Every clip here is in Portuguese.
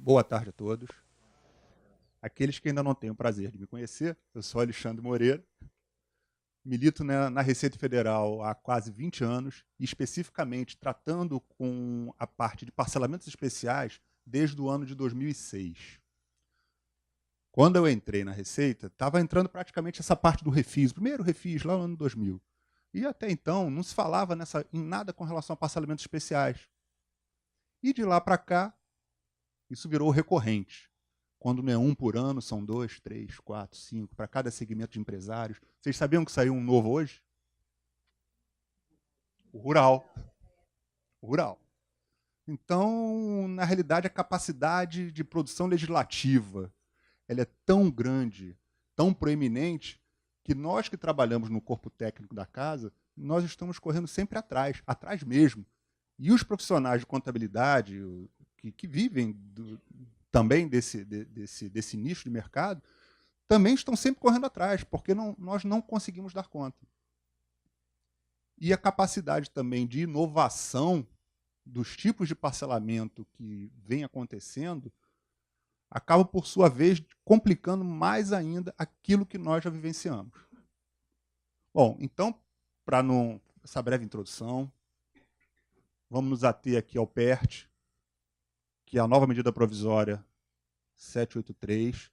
Boa tarde a todos. Aqueles que ainda não têm o prazer de me conhecer, eu sou Alexandre Moreira, milito na Receita Federal há quase 20 anos, e especificamente tratando com a parte de parcelamentos especiais desde o ano de 2006. Quando eu entrei na Receita, estava entrando praticamente essa parte do refis, o primeiro refis, lá no ano 2000. E até então não se falava em nada com relação a parcelamentos especiais. E de lá para cá, isso virou recorrente. Quando não é um por ano, são 2, 3, 4, 5, para cada segmento de empresários. Vocês sabiam que saiu um novo hoje? O rural. O rural. Então, na realidade, a capacidade de produção legislativa ela é tão grande, tão proeminente, que nós que trabalhamos no corpo técnico da casa, nós estamos correndo sempre atrás, atrás mesmo. E os profissionais de contabilidade que vivem também desse nicho de mercado, também estão sempre correndo atrás, porque nós não conseguimos dar conta. E a capacidade também de inovação dos tipos de parcelamento que vem acontecendo acaba, por sua vez, complicando mais ainda aquilo que nós já vivenciamos. Bom, então, para essa breve introdução, vamos nos ater aqui ao PERT, que é a nova medida provisória 783,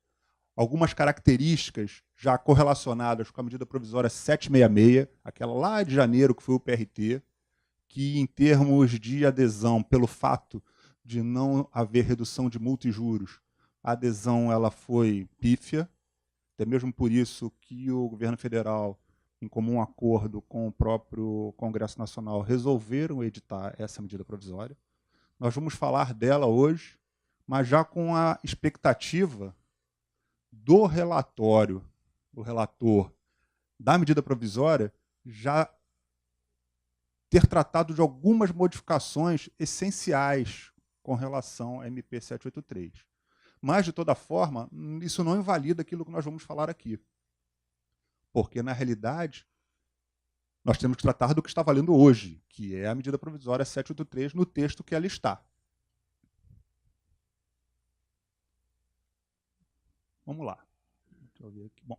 algumas características já correlacionadas com a medida provisória 766, aquela lá de janeiro que foi o PRT, que em termos de adesão, pelo fato de não haver redução de multa e juros, a adesão ela foi pífia, até mesmo por isso que o governo federal, em comum acordo com o próprio Congresso Nacional, resolveram editar essa medida provisória. Nós vamos falar dela hoje, mas já com a expectativa do relatório, o relator da medida provisória, já ter tratado de algumas modificações essenciais com relação à MP 783. Mas, de toda forma, isso não invalida aquilo que nós vamos falar aqui. Porque, na realidade, nós temos que tratar do que está valendo hoje, que é a medida provisória 783 no texto que ela está. Vamos lá. Deixa eu ver aqui. Bom.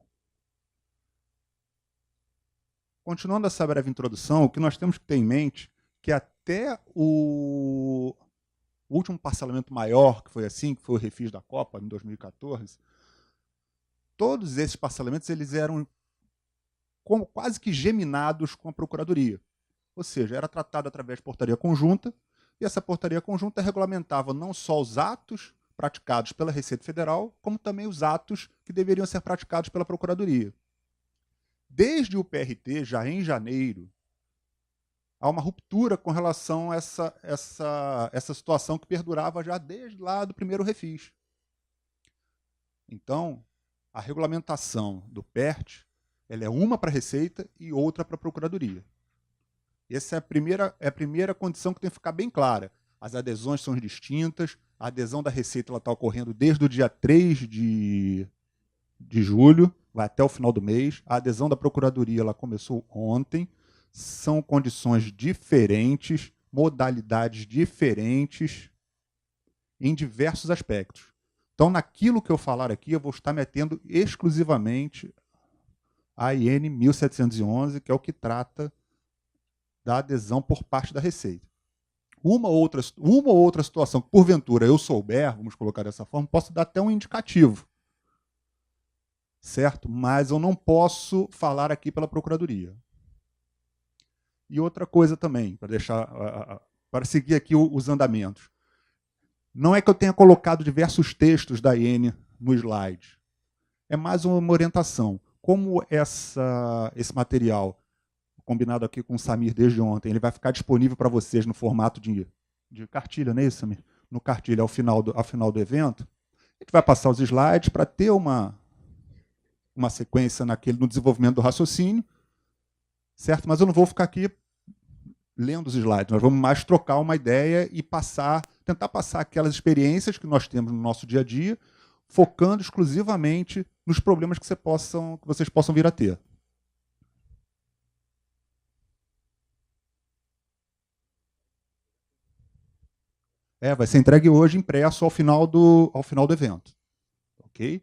Continuando essa breve introdução, o que nós temos que ter em mente é que até o último parcelamento maior, que foi assim, que foi o refis da Copa, em 2014, todos esses parcelamentos eles eram quase que geminados com a Procuradoria. Ou seja, era tratado através de portaria conjunta, e essa portaria conjunta regulamentava não só os atos praticados pela Receita Federal, como também os atos que deveriam ser praticados pela Procuradoria. Desde o PRT, já em janeiro, há uma ruptura com relação a essa situação que perdurava já desde lá do primeiro refis. Então, a regulamentação do PERT ela é uma para a Receita e outra para a Procuradoria. Essa é a primeira condição que tem que ficar bem clara. As adesões são distintas, a adesão da Receita está ocorrendo desde o dia 3 de julho, vai até o final do mês. A adesão da Procuradoria ela começou ontem. São condições diferentes, modalidades diferentes, em diversos aspectos. Então, naquilo que eu falar aqui, eu vou estar me atendo exclusivamente à IN 1711, que é o que trata da adesão por parte da Receita. Uma ou outra situação que, porventura, eu souber, vamos colocar dessa forma, posso dar até um indicativo, certo? Mas eu não posso falar aqui pela Procuradoria. E outra coisa também, para seguir aqui os andamentos. Não é que eu tenha colocado diversos textos da IN no slide. É mais uma orientação. Como esse material, combinado aqui com o Samir desde ontem, ele vai ficar disponível para vocês no formato de cartilha, não é isso, Samir? No cartilha ao final do evento, a gente vai passar os slides para ter uma sequência no desenvolvimento do raciocínio, certo? Mas eu não vou ficar aqui lendo os slides, nós vamos mais trocar uma ideia e tentar passar aquelas experiências que nós temos no nosso dia a dia, focando exclusivamente nos problemas que vocês possam vir a ter. Vai ser entregue hoje, impresso ao final do evento. Ok?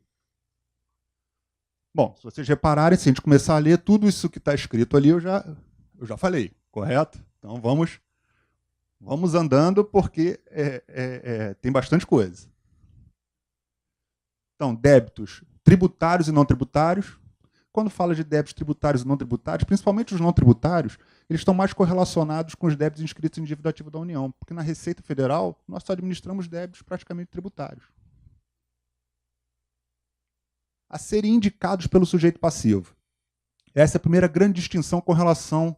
Bom, se vocês repararem, se a gente começar a ler, tudo isso que está escrito ali eu já falei, correto? Então vamos andando, porque tem bastante coisa. Então, débitos tributários e não tributários. Quando fala de débitos tributários e não tributários, principalmente os não tributários, eles estão mais correlacionados com os débitos inscritos em dívida ativa da União, porque na Receita Federal nós só administramos débitos praticamente tributários, a serem indicados pelo sujeito passivo. Essa é a primeira grande distinção com relação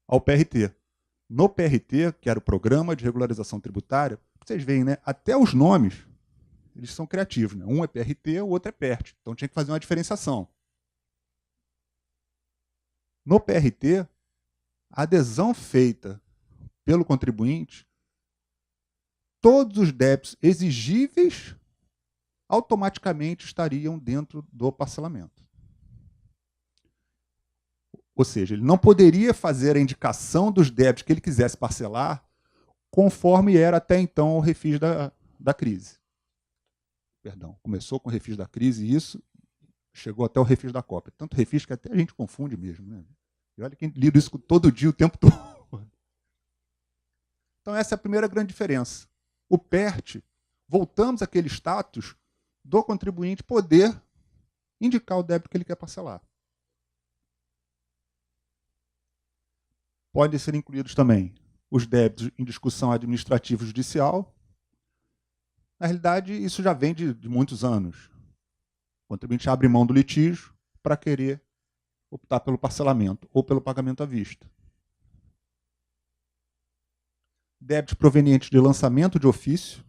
ao PRT. No PRT, que era o Programa de Regularização Tributária, vocês veem, né, até os nomes, eles são criativos. Né? Um é PRT, o outro é PERT. Então tinha que fazer uma diferenciação. No PRT, a adesão feita pelo contribuinte, todos os débitos exigíveis automaticamente estariam dentro do parcelamento. Ou seja, ele não poderia fazer a indicação dos débitos que ele quisesse parcelar conforme era até então o refis da crise. Perdão, começou com o refis da crise e isso chegou até o refis da cópia. Tanto refis que até a gente confunde mesmo. Né? E olha que lido isso todo dia, o tempo todo. Então essa é a primeira grande diferença. O PERT, voltamos àquele status do contribuinte poder indicar o débito que ele quer parcelar. Podem ser incluídos também os débitos em discussão administrativa e judicial. Na realidade, isso já vem de muitos anos. O contribuinte abre mão do litígio para querer optar pelo parcelamento ou pelo pagamento à vista. Débitos provenientes de lançamento de ofício,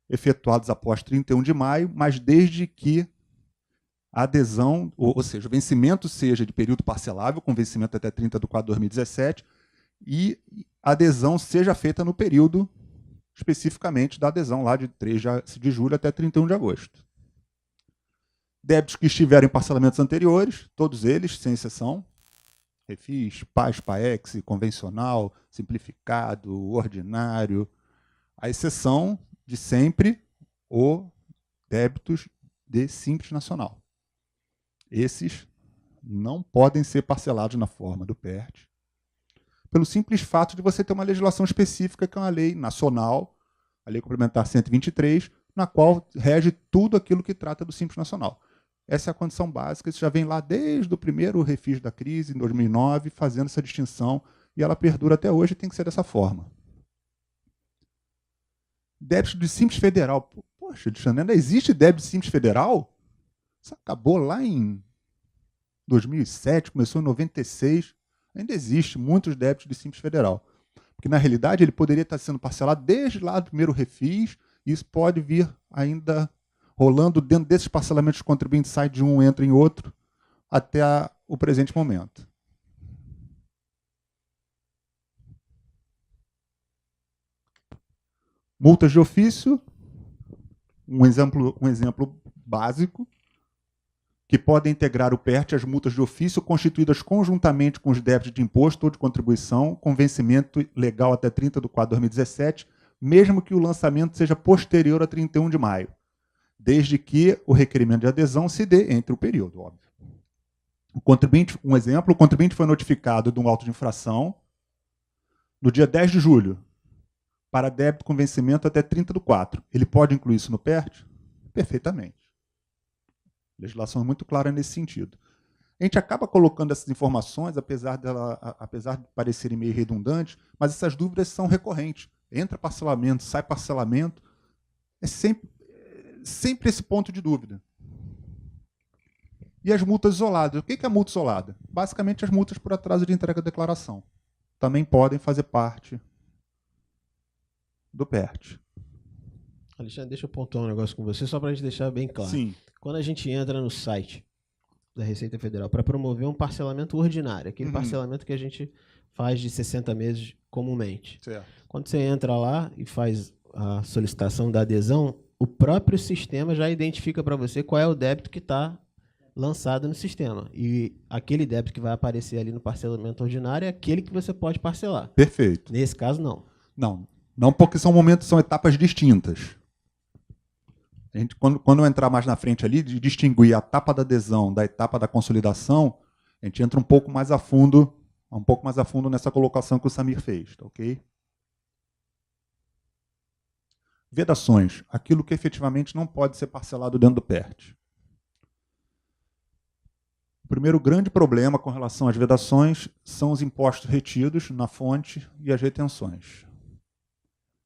efetuados após 31 de maio, mas desde que a adesão, ou seja, o vencimento seja de período parcelável, com vencimento até 30 de 4 de 2017, e a adesão seja feita no período especificamente da adesão lá de 3 de julho até 31 de agosto. Débitos que estiveram em parcelamentos anteriores, todos eles, sem exceção, refis, PAS, PAEX, convencional, simplificado, ordinário, a exceção de sempre o débitos de Simples Nacional. Esses não podem ser parcelados na forma do PERT, pelo simples fato de você ter uma legislação específica, que é uma lei nacional, a Lei Complementar 123, na qual rege tudo aquilo que trata do Simples Nacional. Essa é a condição básica, isso já vem lá desde o primeiro refis da crise, em 2009, fazendo essa distinção, e ela perdura até hoje e tem que ser dessa forma. Débito de Simples Federal. Poxa, Alexandre, ainda existe débito de Simples Federal? Isso acabou lá em 2007, começou em 96. Ainda existe muitos débitos de Simples Federal. Porque, na realidade, ele poderia estar sendo parcelado desde lá do primeiro refis, e isso pode vir ainda rolando dentro desses parcelamentos de contribuinte, sai de um, entra em outro, até o presente momento. Multas de ofício, um exemplo básico, que podem integrar o PERT às multas de ofício constituídas conjuntamente com os débitos de imposto ou de contribuição, com vencimento legal até 30 de 4 de 2017, mesmo que o lançamento seja posterior a 31 de maio, desde que o requerimento de adesão se dê entre o período, óbvio. Um exemplo, o contribuinte foi notificado de um auto de infração no dia 10 de julho, para débito com vencimento até 30 de 4. Ele pode incluir isso no PERT? Perfeitamente. A legislação é muito clara nesse sentido. A gente acaba colocando essas informações, apesar de parecerem meio redundantes, mas essas dúvidas são recorrentes. Entra parcelamento, sai parcelamento, é sempre esse ponto de dúvida. E as multas isoladas. O que é a multa isolada? Basicamente, as multas por atraso de entrega da declaração. Também podem fazer parte do PERT. Alexandre, deixa eu pontuar um negócio com você, só para a gente deixar bem claro. Sim. Quando a gente entra no site da Receita Federal para promover um parcelamento ordinário, aquele parcelamento que a gente faz de 60 meses comumente. Certo. Quando você entra lá e faz a solicitação da adesão, o próprio sistema já identifica para você qual é o débito que está lançado no sistema. E aquele débito que vai aparecer ali no parcelamento ordinário é aquele que você pode parcelar. Perfeito. Nesse caso, não. Não porque são etapas distintas. A gente, quando eu entrar mais na frente ali, de distinguir a etapa da adesão da etapa da consolidação, a gente entra um pouco mais a fundo nessa colocação que o Samir fez, tá ok? Vedações, aquilo que efetivamente não pode ser parcelado dentro do PERT. O primeiro grande problema com relação às vedações são os impostos retidos na fonte e as retenções.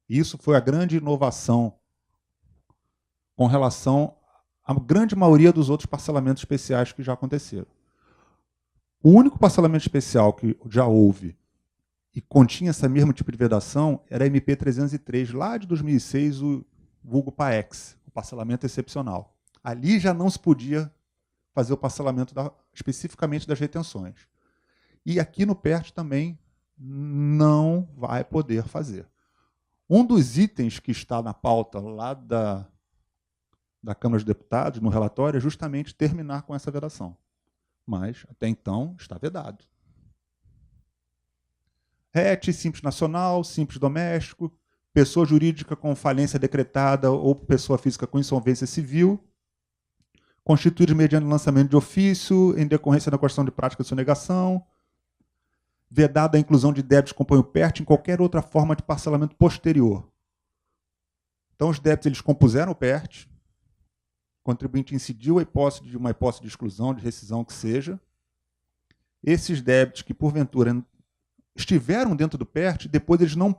Isso foi a grande inovação com relação à grande maioria dos outros parcelamentos especiais que já aconteceram. O único parcelamento especial que já houve e continha esse mesmo tipo de vedação era a MP 303, lá de 2006, o vulgo PAEX, o parcelamento excepcional. Ali já não se podia fazer o parcelamento especificamente das retenções. E aqui no PERT também não vai poder fazer. Um dos itens que está na pauta lá da Câmara dos Deputados, no relatório, é justamente terminar com essa vedação. Mas, até então, está vedado. RET, Simples Nacional, Simples Doméstico, pessoa jurídica com falência decretada ou pessoa física com insolvência civil, constituídos mediante lançamento de ofício, em decorrência da questão de prática de sonegação, vedada a inclusão de débitos que compõem o PERT em qualquer outra forma de parcelamento posterior. Então, os débitos eles compuseram o PERT, o contribuinte incidiu a hipótese de uma hipótese de exclusão, de rescisão, que seja. Esses débitos que, porventura, estiveram dentro do PERT, depois eles não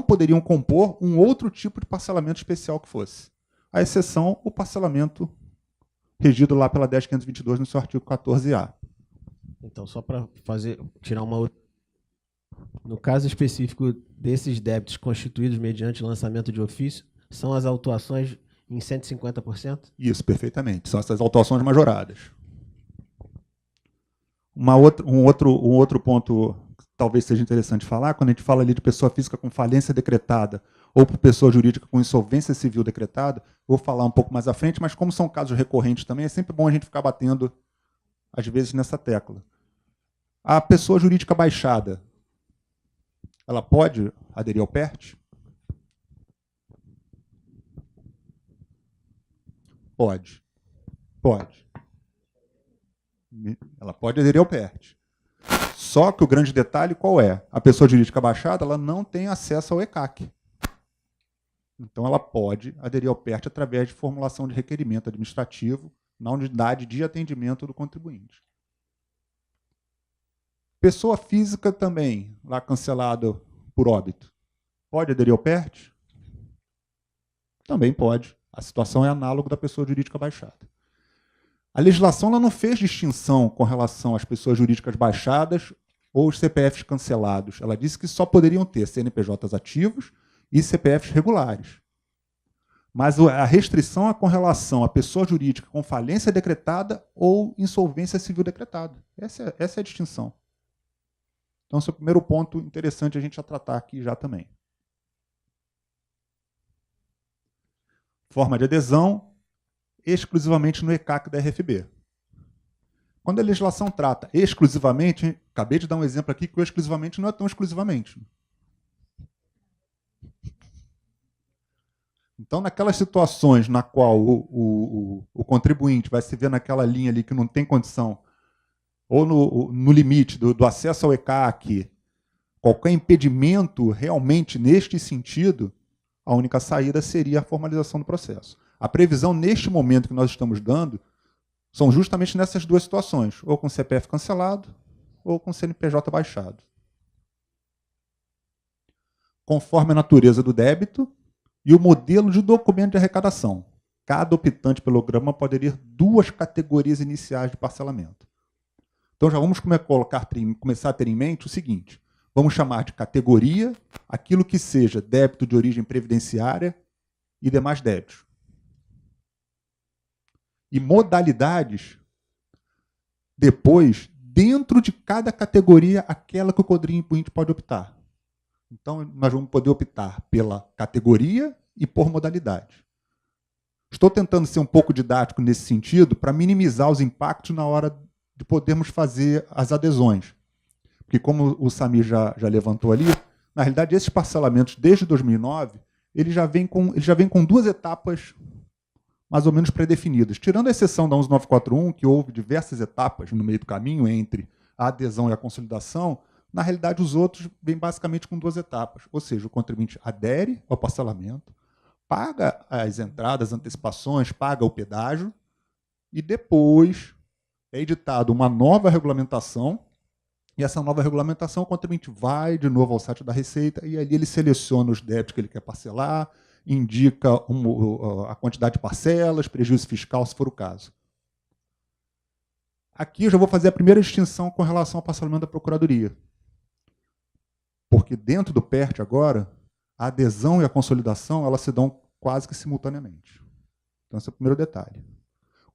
poderiam compor um outro tipo de parcelamento especial que fosse. A exceção, o parcelamento regido lá pela 10.522 no seu artigo 14A. Então, só para tirar uma outra. No caso específico desses débitos constituídos mediante lançamento de ofício, são as autuações em 150%? Isso, perfeitamente. São essas autuações majoradas. Um outro ponto que talvez seja interessante falar, quando a gente fala ali de pessoa física com falência decretada ou por pessoa jurídica com insolvência civil decretada, vou falar um pouco mais à frente, mas como são casos recorrentes também, é sempre bom a gente ficar batendo, às vezes, nessa tecla. A pessoa jurídica baixada, ela pode aderir ao PERT? Pode. Pode. Ela pode aderir ao PERT. Só que o grande detalhe qual é? A pessoa jurídica baixada ela não tem acesso ao ECAC. Então ela pode aderir ao PERT através de formulação de requerimento administrativo na unidade de atendimento do contribuinte. Pessoa física também, lá cancelada por óbito, pode aderir ao PERT? Também pode. A situação é análoga da pessoa jurídica baixada. A legislação ela não fez distinção com relação às pessoas jurídicas baixadas ou os CPFs cancelados. Ela disse que só poderiam ter CNPJs ativos e CPFs regulares. Mas a restrição é com relação à pessoa jurídica com falência decretada ou insolvência civil decretada. Essa é a distinção. Então, esse é o primeiro ponto interessante a gente já tratar aqui já também. Forma de adesão, exclusivamente no ECAC da RFB. Quando a legislação trata exclusivamente, acabei de dar um exemplo aqui que o exclusivamente não é tão exclusivamente. Então, naquelas situações na qual o contribuinte vai se ver naquela linha ali que não tem condição, ou no limite do acesso ao ECAC, qualquer impedimento realmente neste sentido, a única saída seria a formalização do processo. A previsão neste momento que nós estamos dando são justamente nessas duas situações, ou com CPF cancelado, ou com CNPJ baixado. Conforme a natureza do débito e o modelo de documento de arrecadação. Cada optante pelo programa pode ter duas categorias iniciais de parcelamento. Então já vamos começar a ter em mente o seguinte, vamos chamar de categoria aquilo que seja débito de origem previdenciária e demais débitos. E modalidades, depois, dentro de cada categoria, aquela que o contribuinte pode optar. Então, nós vamos poder optar pela categoria e por modalidade. Estou tentando ser um pouco didático nesse sentido para minimizar os impactos na hora de podermos fazer as adesões. Porque, como o Samir já levantou ali, na realidade, esses parcelamentos, desde 2009, ele já vem com 2 etapas mais ou menos pré-definidas. Tirando a exceção da 11941, que houve diversas etapas no meio do caminho entre a adesão e a consolidação, na realidade, os outros vêm basicamente com 2 etapas. Ou seja, o contribuinte adere ao parcelamento, paga as entradas, antecipações, paga o pedágio, e depois é editada uma nova regulamentação, e essa nova regulamentação, o contribuinte vai de novo ao site da Receita, e ali ele seleciona os débitos que ele quer parcelar, indica a quantidade de parcelas, prejuízo fiscal, se for o caso. Aqui eu já vou fazer a primeira distinção com relação ao parcelamento da Procuradoria. Porque dentro do PERT agora, a adesão e a consolidação elas se dão quase que simultaneamente. Então esse é o primeiro detalhe.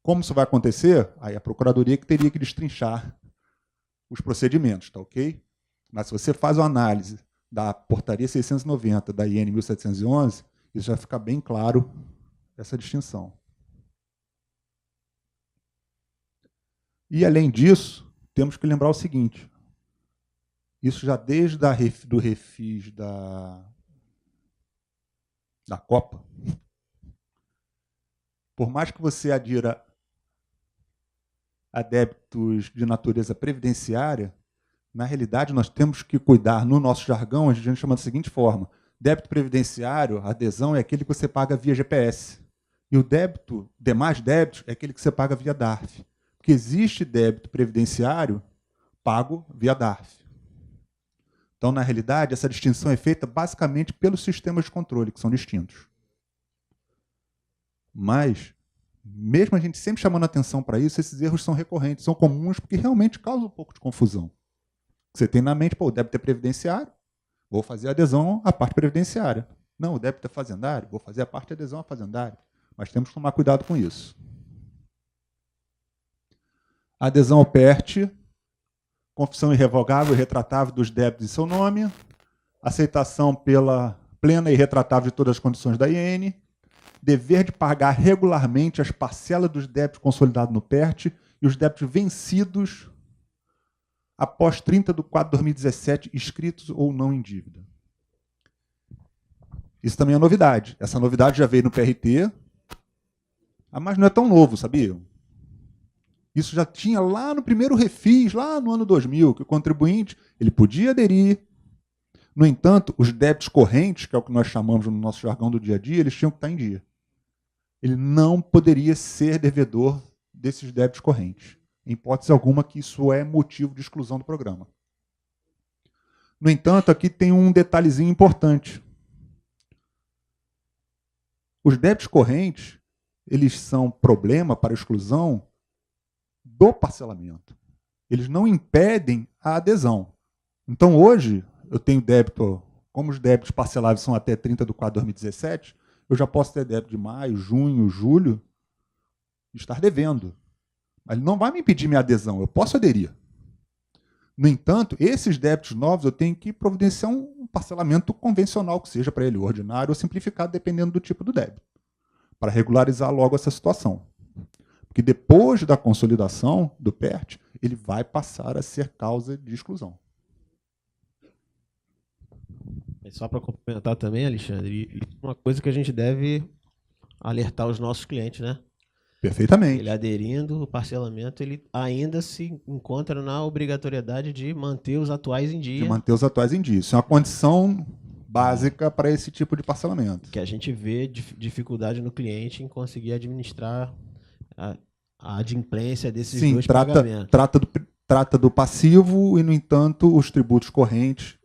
Como isso vai acontecer? Aí a Procuradoria que teria que destrinchar os procedimentos, tá ok? Mas se você faz uma análise da Portaria 690, da IN 1711, isso já fica bem claro essa distinção. E, além disso, temos que lembrar o seguinte, isso já desde do refis da Copa, por mais que você adira a débitos de natureza previdenciária, na realidade nós temos que cuidar, no nosso jargão, a gente chama da seguinte forma, débito previdenciário, a adesão, é aquele que você paga via GPS. E o débito, demais débitos, é aquele que você paga via DARF. Porque existe débito previdenciário pago via DARF. Então, na realidade, essa distinção é feita basicamente pelos sistemas de controle, que são distintos. Mas, mesmo a gente sempre chamando atenção para isso, esses erros são recorrentes, são comuns, porque realmente causam um pouco de confusão. Você tem na mente, pô, o débito é previdenciário, vou fazer a adesão à parte previdenciária. Não, o débito é fazendário, vou fazer a parte de adesão à fazendária. Mas temos que tomar cuidado com isso. Adesão ao PERT, confissão irrevogável e retratável dos débitos em seu nome, aceitação pela plena e retratável de todas as condições da IN, dever de pagar regularmente as parcelas dos débitos consolidados no PERT e os débitos vencidos após 30/4/2017, inscritos ou não em dívida. Isso também é novidade. Essa novidade já veio no PRT, mas não é tão novo, sabia? Isso já tinha lá no primeiro refis, lá no ano 2000, que o contribuinte ele podia aderir. No entanto, os débitos correntes, que é o que nós chamamos no nosso jargão do dia a dia, eles tinham que estar em dia. Ele não poderia ser devedor desses débitos correntes. Em hipótese alguma que isso é motivo de exclusão do programa. No entanto, aqui tem um detalhezinho importante. Os débitos correntes, eles são problema para exclusão do parcelamento. Eles não impedem a adesão. Então, hoje, eu tenho débito, como os débitos parceláveis são até 30/4/2017, eu já posso ter débito de maio, junho, julho, e estar devendo. Mas ele não vai me impedir minha adesão, eu posso aderir. No entanto, esses débitos novos eu tenho que providenciar um parcelamento convencional, que seja para ele ordinário ou simplificado, dependendo do tipo do débito, para regularizar logo essa situação. Porque depois da consolidação do PERT, ele vai passar a ser causa de exclusão. Só para complementar também, Alexandre, uma coisa que a gente deve alertar os nossos clientes, né? Perfeitamente. Ele aderindo, o parcelamento, ele ainda se encontra na obrigatoriedade de manter os atuais em dia. De manter os atuais em dia. Isso é uma condição básica para esse tipo de parcelamento. Que a gente vê dificuldade no cliente em conseguir administrar a adimplência desses dois pagamentos. Trata do passivo e, no entanto, os tributos correntes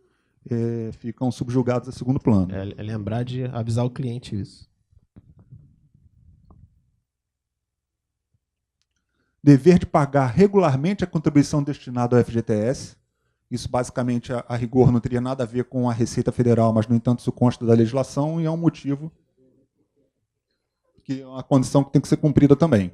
ficam subjugados a segundo plano. É lembrar de avisar o cliente isso. Dever de pagar regularmente a contribuição destinada ao FGTS. Isso, basicamente, a rigor, não teria nada a ver com a Receita Federal, mas, no entanto, isso consta da legislação e é um motivo que é uma condição que tem que ser cumprida também.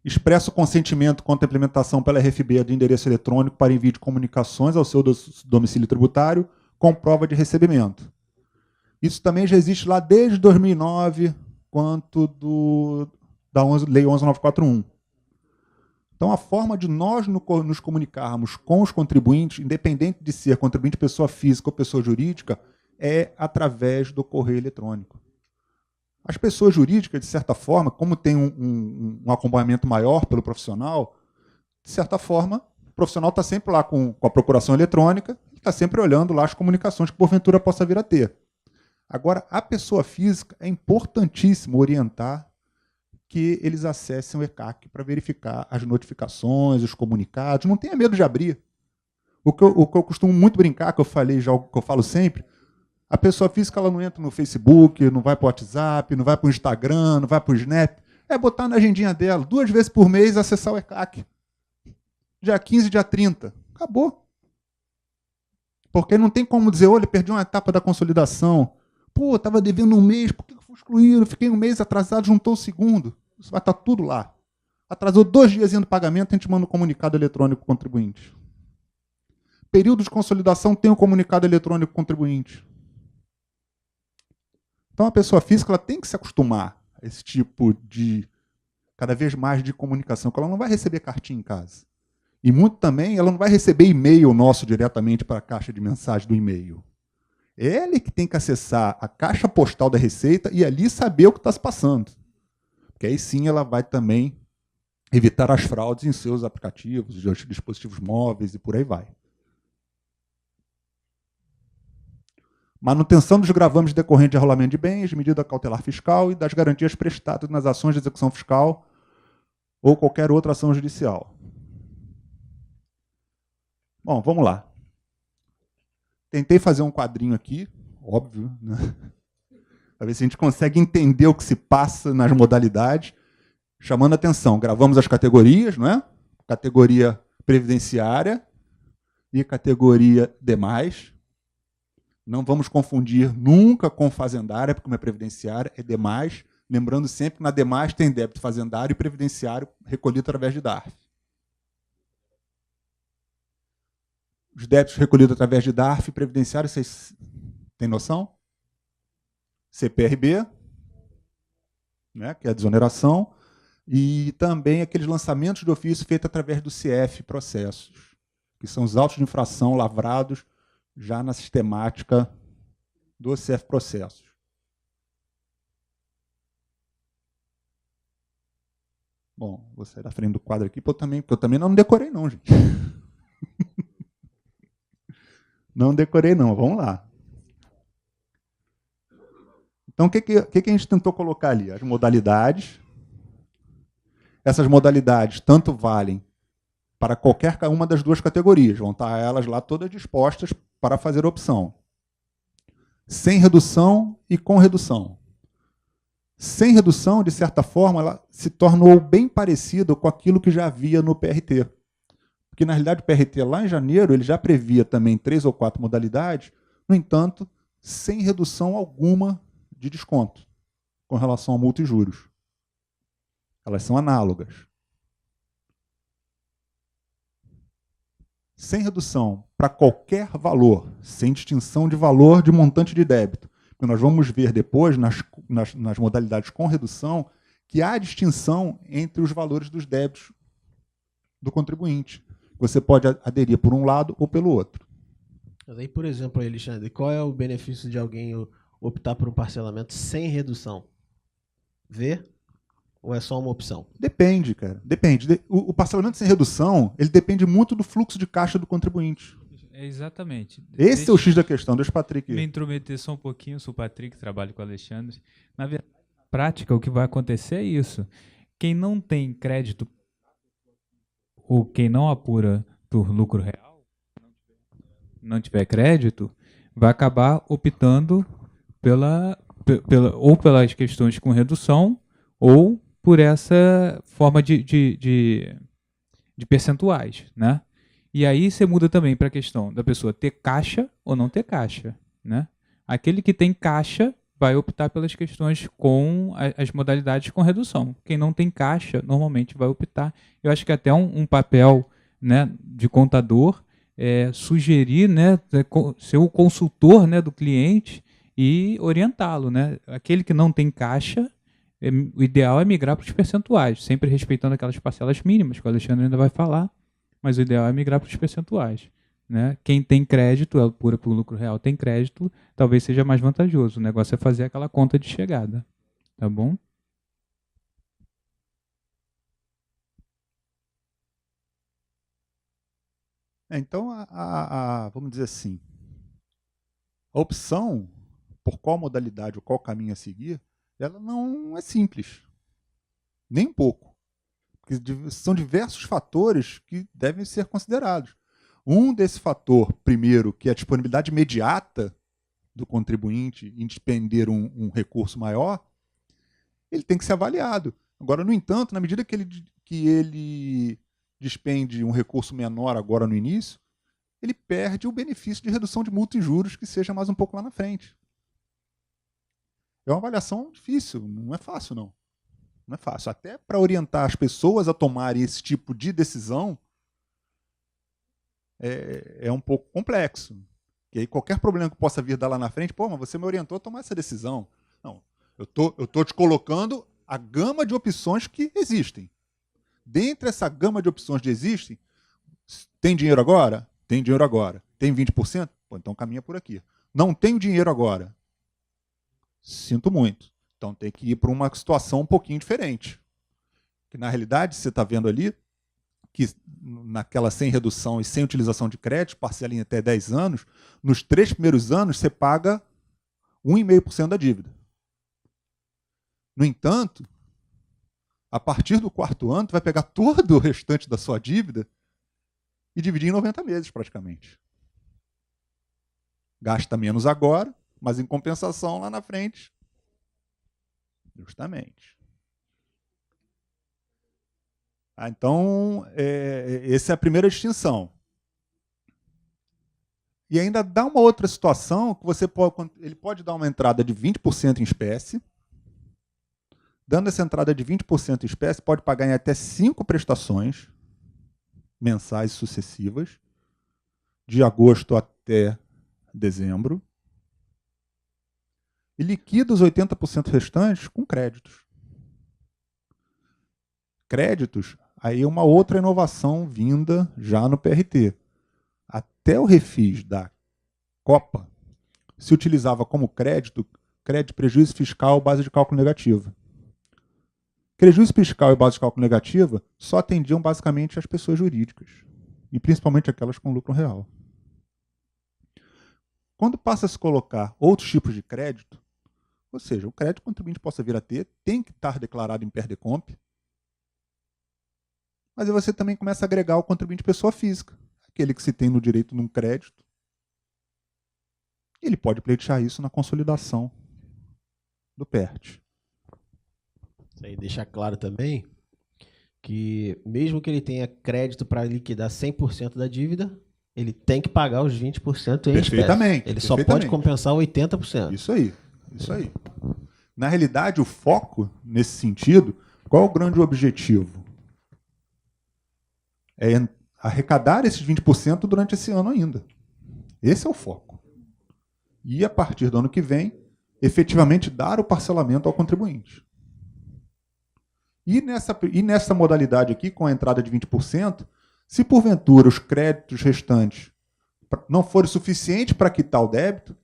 Expresso consentimento quanto à implementação pela RFB de endereço eletrônico para envio de comunicações ao seu domicílio tributário com prova de recebimento. Isso também já existe lá desde 2009, quanto da Lei 11.941. Então, a forma de nós nos comunicarmos com os contribuintes, independente de ser contribuinte pessoa física ou pessoa jurídica, é através do correio eletrônico. As pessoas jurídicas, de certa forma, como tem um acompanhamento maior pelo profissional, de certa forma, o profissional está sempre lá com a procuração eletrônica, está sempre olhando lá as comunicações que porventura possa vir a ter. Agora, a pessoa física é importantíssimo orientar que eles acessem o ECAC para verificar as notificações, os comunicados. Não tenha medo de abrir. O que eu costumo muito brincar, que eu falo sempre, a pessoa física ela não entra no Facebook, não vai para o WhatsApp, não vai para o Instagram, não vai para o Snap. É botar na agendinha dela, 2 vezes por mês, acessar o ECAC. Dia 15, dia 30. Acabou. Porque não tem como dizer, olha, perdi uma etapa da consolidação. Pô, estava devendo 1 mês, por que eu fui excluído? Fiquei 1 mês atrasado, juntou o segundo. Isso vai estar tudo lá. Atrasou 2 dias do pagamento, a gente manda um comunicado eletrônico para o contribuinte. Período de consolidação tem um comunicado eletrônico contribuinte. Então a pessoa física ela tem que se acostumar a esse tipo de, cada vez mais, de comunicação, porque ela não vai receber cartinha em casa. E muito também, ela não vai receber e-mail nosso diretamente para a caixa de mensagem do e-mail. Ele que tem que acessar a caixa postal da Receita e ali saber o que está se passando. Porque aí sim ela vai também evitar as fraudes em seus aplicativos, dispositivos móveis e por aí vai. Manutenção dos gravames decorrentes de arrolamento de bens, medida cautelar fiscal e das garantias prestadas nas ações de execução fiscal ou qualquer outra ação judicial. Bom, vamos lá. Tentei fazer um quadrinho aqui, óbvio, né? Para ver se a gente consegue entender o que se passa nas modalidades. Chamando a atenção, gravamos as categorias, não é? Categoria previdenciária e categoria demais. Não vamos confundir nunca com fazendária, porque uma é previdenciária, é demais. Lembrando sempre que na demais tem débito fazendário e previdenciário recolhido através de DARF. Os débitos recolhidos através de DARF e previdenciário, vocês têm noção? CPRB, né, que é a desoneração, e também aqueles lançamentos de ofício feitos através do CF processos, que são os autos de infração lavrados já na sistemática do CF processos. Bom, vou sair da frente do quadro aqui, porque eu também não decorei não, gente. Não decorei não, vamos lá. Então, o que a gente tentou colocar ali? As modalidades. Essas modalidades tanto valem para qualquer uma das 2 categorias. Vão estar elas lá todas dispostas para fazer opção. Sem redução e com redução. Sem redução, de certa forma, ela se tornou bem parecida com aquilo que já havia no PRT. Porque, na realidade, o PRT, lá em janeiro, ele já previa também 3 ou 4 modalidades, no entanto, sem redução alguma de desconto com relação a multa e juros. Elas são análogas. Sem redução para qualquer valor, sem distinção de valor de montante de débito. Porque nós vamos ver depois, nas modalidades com redução, que há distinção entre os valores dos débitos do contribuinte. Você pode aderir por um lado ou pelo outro. Mas aí, por exemplo, Alexandre, qual é o benefício de alguém optar por um parcelamento sem redução? V ou é só uma opção? Depende, cara. Depende. O parcelamento sem redução, ele depende muito do fluxo de caixa do contribuinte. Exatamente. Esse é o X da questão. Deixa o Patrick me intrometer só um pouquinho. Sou o Patrick, trabalho com o Alexandre. Na verdade, na prática, o que vai acontecer é isso. Quem não tem crédito ou quem não apura por lucro real, não tiver crédito, vai acabar optando ou pelas questões com redução ou por essa forma de percentuais, né? E aí você muda também para a questão da pessoa ter caixa ou não ter caixa, né? Aquele que tem caixa vai optar pelas questões com as modalidades com redução. Quem não tem caixa, normalmente vai optar. Eu acho que até um papel, né, de contador sugerir, né, ser o consultor, né, do cliente e orientá-lo, né? Aquele que não tem caixa, O ideal é migrar para os percentuais, sempre respeitando aquelas parcelas mínimas, que o Alexandre ainda vai falar, mas o ideal é migrar para os percentuais. Né? Quem tem crédito, é pura por lucro real, tem crédito, talvez seja mais vantajoso. O negócio é fazer aquela conta de chegada. Tá bom? Então, vamos dizer assim, a opção por qual modalidade ou qual caminho a seguir, ela não é simples, nem um pouco. Porque são diversos fatores que devem ser considerados. Um desse fator, primeiro, que é a disponibilidade imediata do contribuinte em despender um recurso maior, ele tem que ser avaliado. Agora, no entanto, na medida que ele despende um recurso menor agora no início, ele perde o benefício de redução de multa e juros que seja mais um pouco lá na frente. É uma avaliação difícil, não é fácil, não. Não é fácil. Até para orientar as pessoas a tomarem esse tipo de decisão é um pouco complexo. E aí qualquer problema que possa vir dar lá na frente, mas você me orientou a tomar essa decisão. Não, eu tô te colocando a gama de opções que existem. Dentre essa gama de opções que existem, tem dinheiro agora? Tem dinheiro agora. Tem 20%? Pô, então caminha por aqui. Não tenho dinheiro agora. Sinto muito. Então tem que ir para uma situação um pouquinho diferente. Que na realidade, você está vendo ali, que naquela sem redução e sem utilização de crédito, parcela em até 10 anos, nos 3 primeiros anos você paga 1,5% da dívida. No entanto, a partir do 4º ano, você vai pegar todo o restante da sua dívida e dividir em 90 meses, praticamente. Gasta menos agora, mas em compensação lá na frente. Justamente. Então, essa é a primeira distinção. E ainda dá uma outra situação que ele pode dar uma entrada de 20% em espécie. Dando essa entrada de 20% em espécie, pode pagar em até 5 prestações mensais sucessivas, de agosto até dezembro. E liquida os 80% restantes com créditos. Créditos, aí é uma outra inovação vinda já no PRT. Até o refis da Copa se utilizava como crédito prejuízo fiscal, base de cálculo negativa. Prejuízo fiscal e base de cálculo negativa só atendiam basicamente as pessoas jurídicas, e principalmente aquelas com lucro real. Quando passa a se colocar outros tipos de crédito, ou seja, o crédito que o contribuinte possa vir a ter tem que estar declarado em PERDECOMP, mas aí você também começa a agregar o contribuinte pessoa física, aquele que se tem no direito num crédito. Ele pode pleitear isso na consolidação do PERT. Isso aí deixa claro também que mesmo que ele tenha crédito para liquidar 100% da dívida, ele tem que pagar os 20% em espécie. Ele só pode compensar 80%. Isso aí, isso aí. Na realidade, o foco, nesse sentido, qual é o grande objetivo? É arrecadar esses 20% durante esse ano ainda. Esse é o foco. E, a partir do ano que vem, efetivamente dar o parcelamento ao contribuinte. E nessa modalidade aqui, com a entrada de 20%, se porventura os créditos restantes não forem suficientes para quitar o débito,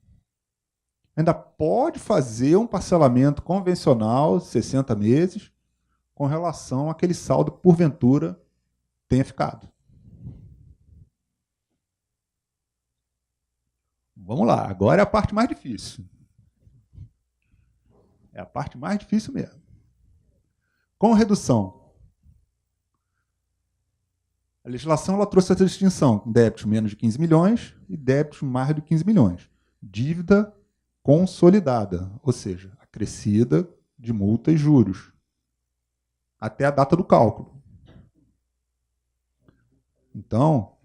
ainda pode fazer um parcelamento convencional, 60 meses, com relação àquele saldo que porventura tenha ficado. Vamos lá, agora é a parte mais difícil. É a parte mais difícil mesmo. Com redução. A legislação ela trouxe essa distinção: débitos menos de 15 milhões e débitos mais de 15 milhões. Dívida consolidada, ou seja, acrescida de multa e juros, até a data do cálculo. Então,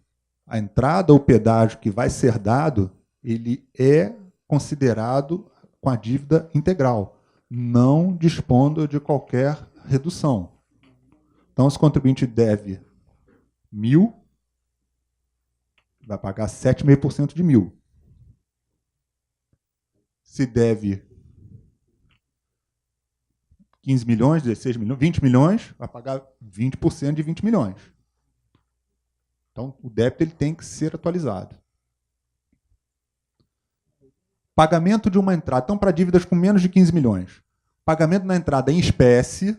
a entrada ou pedágio que vai ser dado, ele é considerado com a dívida integral, não dispondo de qualquer redução. Então, se o contribuinte deve 1.000, vai pagar 7,5% de 1.000. Se deve 15 milhões, 16 milhões, 20 milhões, vai pagar 20% de 20 milhões. Então, o débito ele tem que ser atualizado. Pagamento de uma entrada. Então, para dívidas com menos de 15 milhões. Pagamento na entrada em espécie,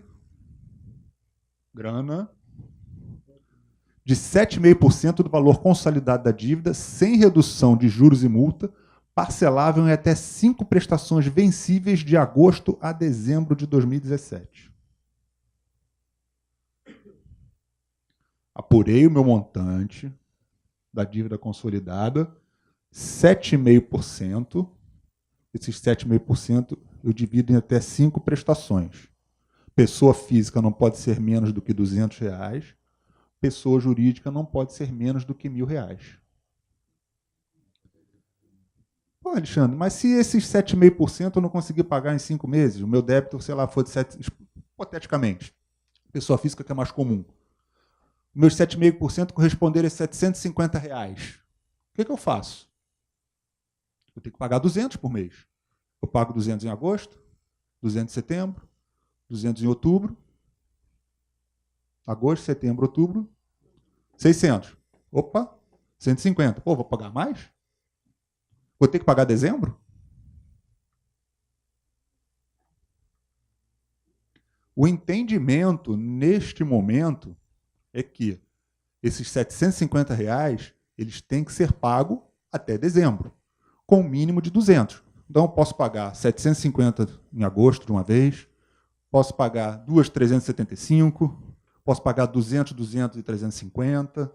grana, de 7,5% do valor consolidado da dívida, sem redução de juros e multa, parcelável em até 5 prestações vencíveis de agosto a dezembro de 2017. Apurei o meu montante da dívida consolidada, 7,5%. Esses 7,5% eu divido em até 5 prestações. Pessoa física não pode ser menos do que R$200. Pessoa jurídica não pode ser menos do que R$1.000. Pô, Alexandre, mas se esses 7,5% eu não conseguir pagar em 5 meses, o meu débito, sei lá, for de 7, hipoteticamente, pessoa física que é mais comum, meus 7,5% corresponderem a R$750. O que eu faço? Eu tenho que pagar 200 por mês. Eu pago 200 em agosto, 200 em setembro, 200 em outubro, agosto, setembro, outubro, 600. Opa, 150. Pô, vou pagar mais? Vou ter que pagar dezembro? O entendimento, neste momento, é que esses R$750, eles têm que ser pagos até dezembro, com um mínimo de 200. Então, eu posso pagar 750 em agosto de uma vez, posso pagar 2.375, posso pagar 200, 200 e 350.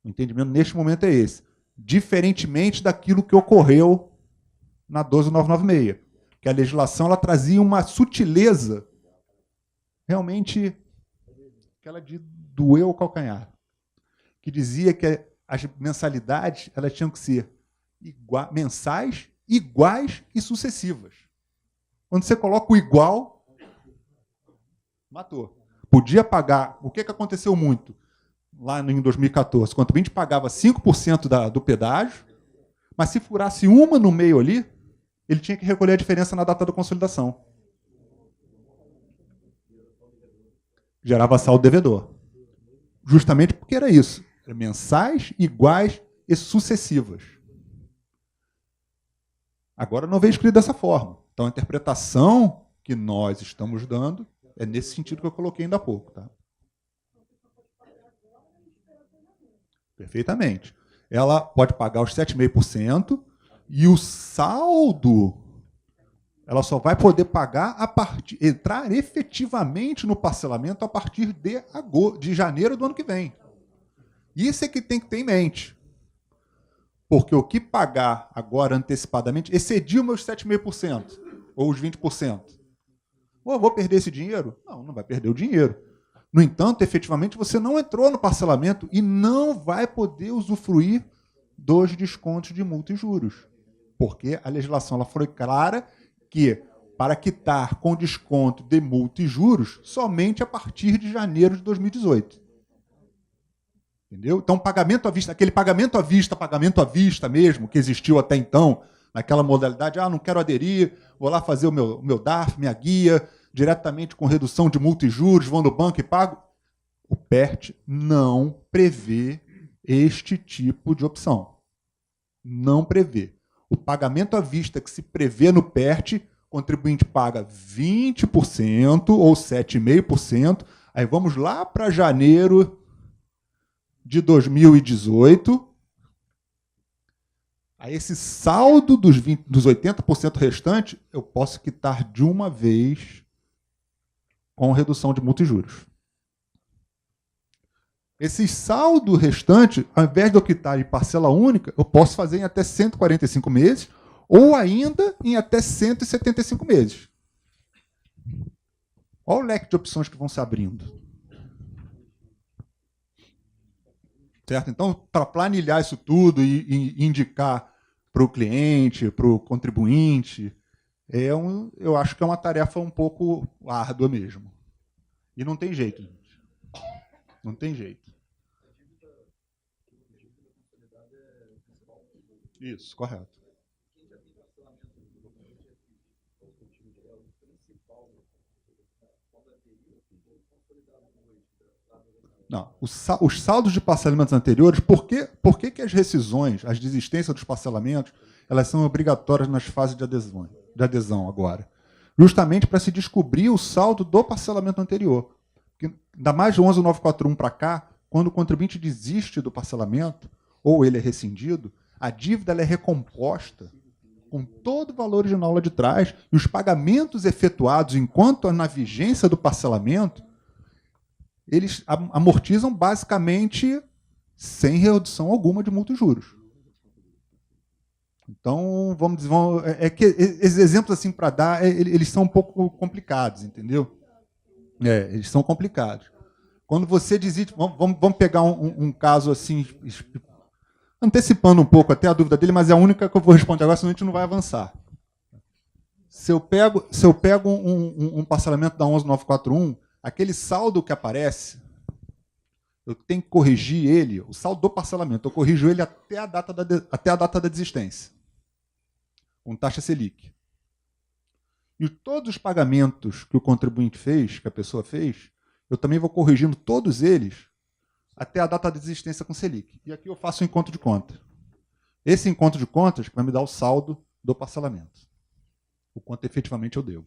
O entendimento neste momento é esse. Diferentemente daquilo que ocorreu na 12.996, que a legislação ela trazia uma sutileza realmente aquela de doer o calcanhar, que dizia que as mensalidades elas tinham que ser mensais, iguais e sucessivas. Quando você coloca o igual, matou. Podia pagar. O que aconteceu muito? Lá em 2014, quando a gente pagava 5% do pedágio, mas se furasse uma no meio ali, ele tinha que recolher a diferença na data da consolidação. Gerava saldo devedor. Justamente porque era isso. Mensais, iguais e sucessivas. Agora não veio escrito dessa forma. Então a interpretação que nós estamos dando é nesse sentido que eu coloquei ainda há pouco. Tá? Perfeitamente. Ela pode pagar os 7,5% e o saldo ela só vai poder pagar entrar efetivamente no parcelamento a partir de janeiro do ano que vem. Isso é que tem que ter em mente. Porque o que pagar agora antecipadamente excediu meus 7,5% ou os 20%. Eu vou perder esse dinheiro? Não, não vai perder o dinheiro. No entanto, efetivamente, você não entrou no parcelamento e não vai poder usufruir dos descontos de multa e juros. Porque a legislação ela foi clara que para quitar com desconto de multa e juros somente a partir de janeiro de 2018. Entendeu? Então, pagamento à vista, aquele pagamento à vista mesmo, que existiu até então, naquela modalidade, não quero aderir, vou lá fazer o meu DARF, minha guia, diretamente com redução de multa e juros, vou no banco e pago. O PERT não prevê este tipo de opção. Não prevê. O pagamento à vista que se prevê no PERT, o contribuinte paga 20% ou 7,5%. Aí vamos lá para janeiro de 2018. Aí esse saldo dos 80% restante, eu posso quitar de uma vez com redução de multa e juros. Esse saldo restante, ao invés de eu quitar em parcela única, eu posso fazer em até 145 meses ou ainda em até 175 meses. Olha o leque de opções que vão se abrindo. Certo? Então, para planilhar isso tudo e indicar para o cliente, para o contribuinte, eu acho que é uma tarefa um pouco árdua mesmo. E não tem jeito, gente. Não tem jeito. Isso, correto. Não, os saldos de parcelamentos anteriores, por que as rescisões, as desistências dos parcelamentos, elas são obrigatórias nas fases de adesão agora? Justamente para se descobrir o saldo do parcelamento anterior. Porque, ainda mais de 11.941 para cá, quando o contribuinte desiste do parcelamento, ou ele é rescindido, a dívida ela é recomposta com todo o valor original lá de trás, e os pagamentos efetuados enquanto na vigência do parcelamento, eles amortizam basicamente sem redução alguma de multa e juros. Então, vamos dizer, que esses exemplos assim para dar, eles são um pouco complicados, entendeu? Eles são complicados. Quando você desiste, vamos pegar um caso assim, antecipando um pouco até a dúvida dele, mas é a única que eu vou responder agora, senão a gente não vai avançar. Se eu pego um parcelamento da 11.941, aquele saldo que aparece, eu tenho que corrigir ele, o saldo do parcelamento, eu corrijo ele até a data da desistência, com taxa Selic. E todos os pagamentos que o contribuinte fez, que a pessoa fez, eu também vou corrigindo todos eles até a data da desistência com Selic. E aqui eu faço um encontro de conta. Esse encontro de contas vai me dar o saldo do parcelamento, o quanto efetivamente eu devo.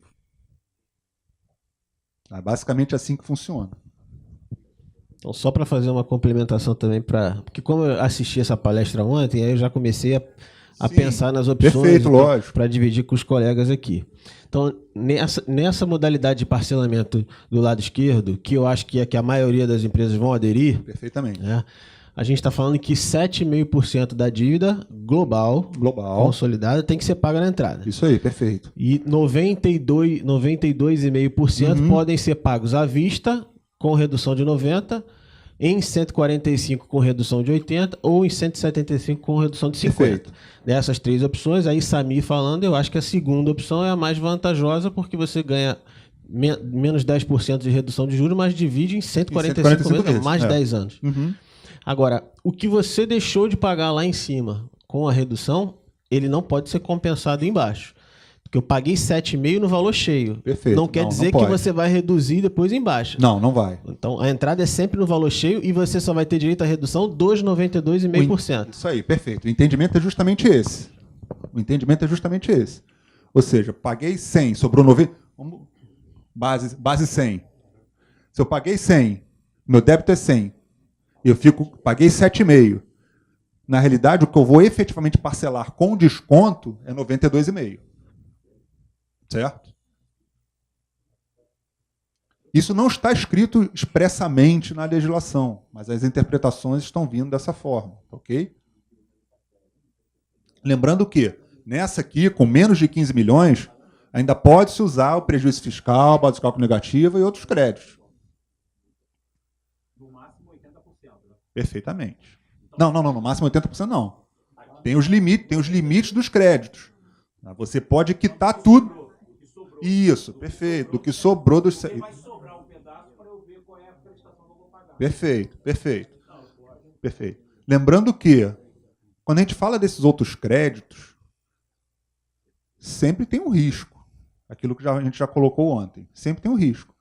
É basicamente assim que funciona. Então, só para fazer uma complementação também, porque como eu assisti essa palestra ontem, aí eu já comecei a pensar nas opções para dividir com os colegas aqui. Então, nessa modalidade de parcelamento do lado esquerdo, que eu acho que é que a maioria das empresas vão aderir, perfeitamente. A gente está falando que 7,5% da dívida global consolidada tem que ser paga na entrada. Isso aí, perfeito. E 92,5% podem ser pagos à vista, com redução de 90%, em 145 com redução de 80% ou em 175 com redução de 50%. Perfeito. Dessas três opções, aí Samir falando, eu acho que a segunda opção é a mais vantajosa, porque você ganha menos 10% de redução de juros, mas divide em 145 vezes, mais 10 anos. Agora, o que você deixou de pagar lá em cima com a redução, ele não pode ser compensado embaixo. Porque eu paguei 7,5 no valor cheio. Perfeito. Não quer dizer que você vai reduzir depois embaixo. Não vai. Então, a entrada é sempre no valor cheio e você só vai ter direito à redução dos 92,5%. Isso aí, perfeito. O entendimento é justamente esse. Ou seja, paguei 100, sobrou 90... Base 100. Se eu paguei 100, meu débito é 100, eu paguei 7,5. Na realidade, o que eu vou efetivamente parcelar com desconto é 92,5. Certo? Isso não está escrito expressamente na legislação, mas as interpretações estão vindo dessa forma, ok? Lembrando que, nessa aqui, com menos de 15 milhões, ainda pode-se usar o prejuízo fiscal, base de cálculo negativa e outros créditos. No máximo 80%. Né? Perfeitamente. Não, no máximo 80% não. Tem os limites dos créditos. Você pode quitar tudo. Isso, perfeito. Do que sobrou dos... Vai sobrar um pedaço para eu ver qual é a prestação que eu vou pagar. Perfeito. Lembrando que, quando a gente fala desses outros créditos, sempre tem um risco. Aquilo que a gente já colocou ontem. Sempre tem um risco.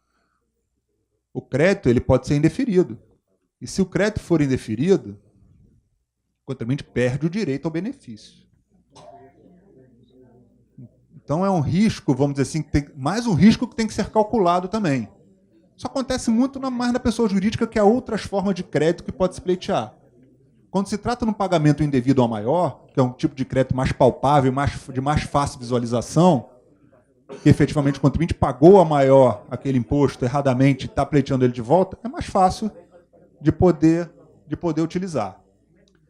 O crédito ele pode ser indeferido. E se o crédito for indeferido, o contribuinte perde o direito ao benefício. Então é um risco, vamos dizer assim, mais um risco que tem que ser calculado também. Isso acontece muito mais na pessoa jurídica, que há outras formas de crédito que pode se pleitear. Quando se trata de um pagamento indevido ao maior, que é um tipo de crédito mais palpável, de mais fácil visualização, que efetivamente o contribuinte pagou a maior aquele imposto erradamente e está pleiteando ele de volta, é mais fácil de poder utilizar.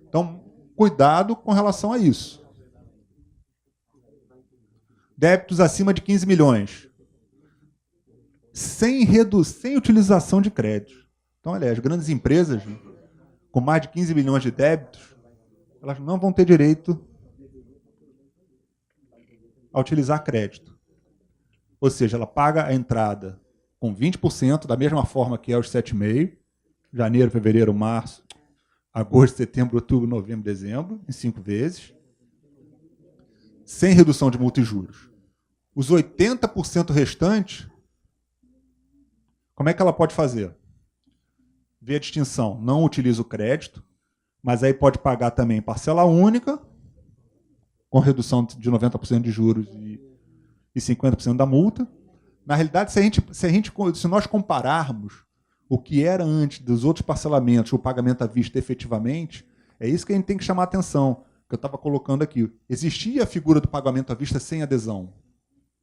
Então, cuidado com relação a isso. Débitos acima de 15 milhões. Sem utilização de crédito. Então, aliás, as grandes empresas, com mais de 15 milhões de débitos, elas não vão ter direito a utilizar crédito. Ou seja, ela paga a entrada com 20%, da mesma forma que é os 7,5%, janeiro, fevereiro, março, agosto, setembro, outubro, novembro, dezembro, em 5 vezes, sem redução de multa e juros. Os 80% restantes, Como é que ela pode fazer? Vê a distinção. Não utiliza o crédito, mas aí pode pagar também parcela única, com redução de 90% de juros e 50% da multa. Na realidade, se nós compararmos o que era antes dos outros parcelamentos, o pagamento à vista efetivamente, é isso que a gente tem que chamar a atenção, que eu estava colocando aqui. Existia a figura do pagamento à vista sem adesão.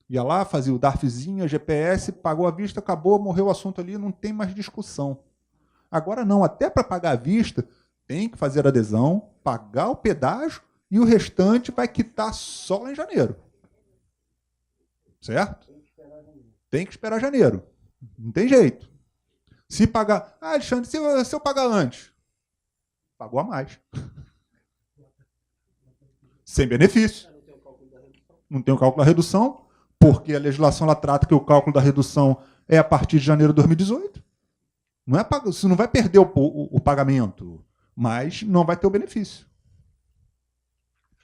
Ia lá, fazia o DARFzinho, a GPS, pagou à vista, acabou, morreu o assunto ali, não tem mais discussão. Agora não, até para pagar à vista, tem que fazer adesão, pagar o pedágio e o restante vai quitar só lá em janeiro. Certo? Tem que esperar janeiro. Não tem jeito. Se pagar... Ah, Alexandre, se eu pagar antes? Pagou a mais. Sem benefício. Não tem o cálculo da redução, porque a legislação ela trata que o cálculo da redução é a partir de janeiro de 2018. Não é, você não vai perder o pagamento, mas não vai ter o benefício.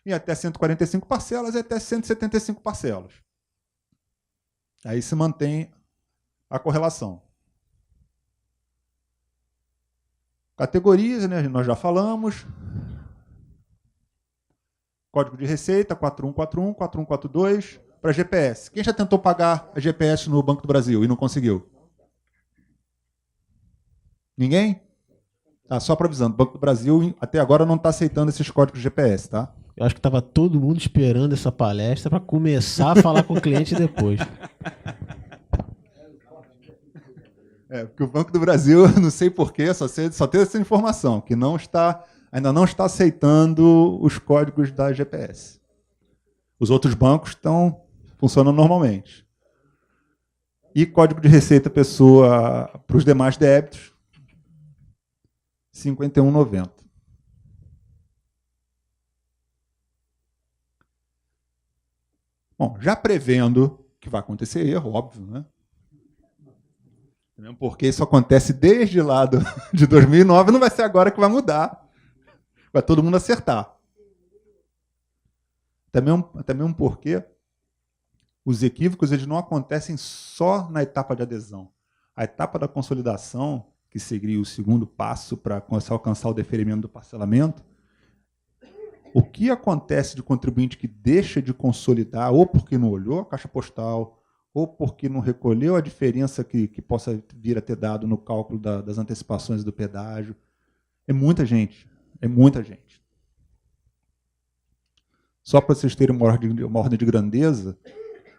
E até 145 parcelas e até 175 parcelas. Aí se mantém a correlação. Categorias, né, nós já falamos. Código de receita 4141, 4142 para GPS. Quem já tentou pagar a GPS no Banco do Brasil e não conseguiu? Ninguém? Tá, só para avisando, o Banco do Brasil até agora não está aceitando esses códigos de GPS, tá? Eu acho que estava todo mundo esperando essa palestra para começar a falar com o cliente depois. Porque o Banco do Brasil, não sei porquê, só tem essa informação, que ainda não está aceitando os códigos da GPS. Os outros bancos estão funcionando normalmente. E código de receita pessoa para os demais débitos, 51,90. Bom, já prevendo que vai acontecer erro, óbvio, né? Porque isso acontece desde lá de 2009, não vai ser agora que vai mudar. Vai todo mundo acertar. Também um porquê os equívocos eles não acontecem só na etapa de adesão. A etapa da consolidação, que seria o segundo passo para alcançar o deferimento do parcelamento, o que acontece de contribuinte que deixa de consolidar, ou porque não olhou a caixa postal, ou porque não recolheu a diferença que possa vir a ter dado no cálculo das antecipações do pedágio. É muita gente. É muita gente. Só para vocês terem uma ordem de grandeza,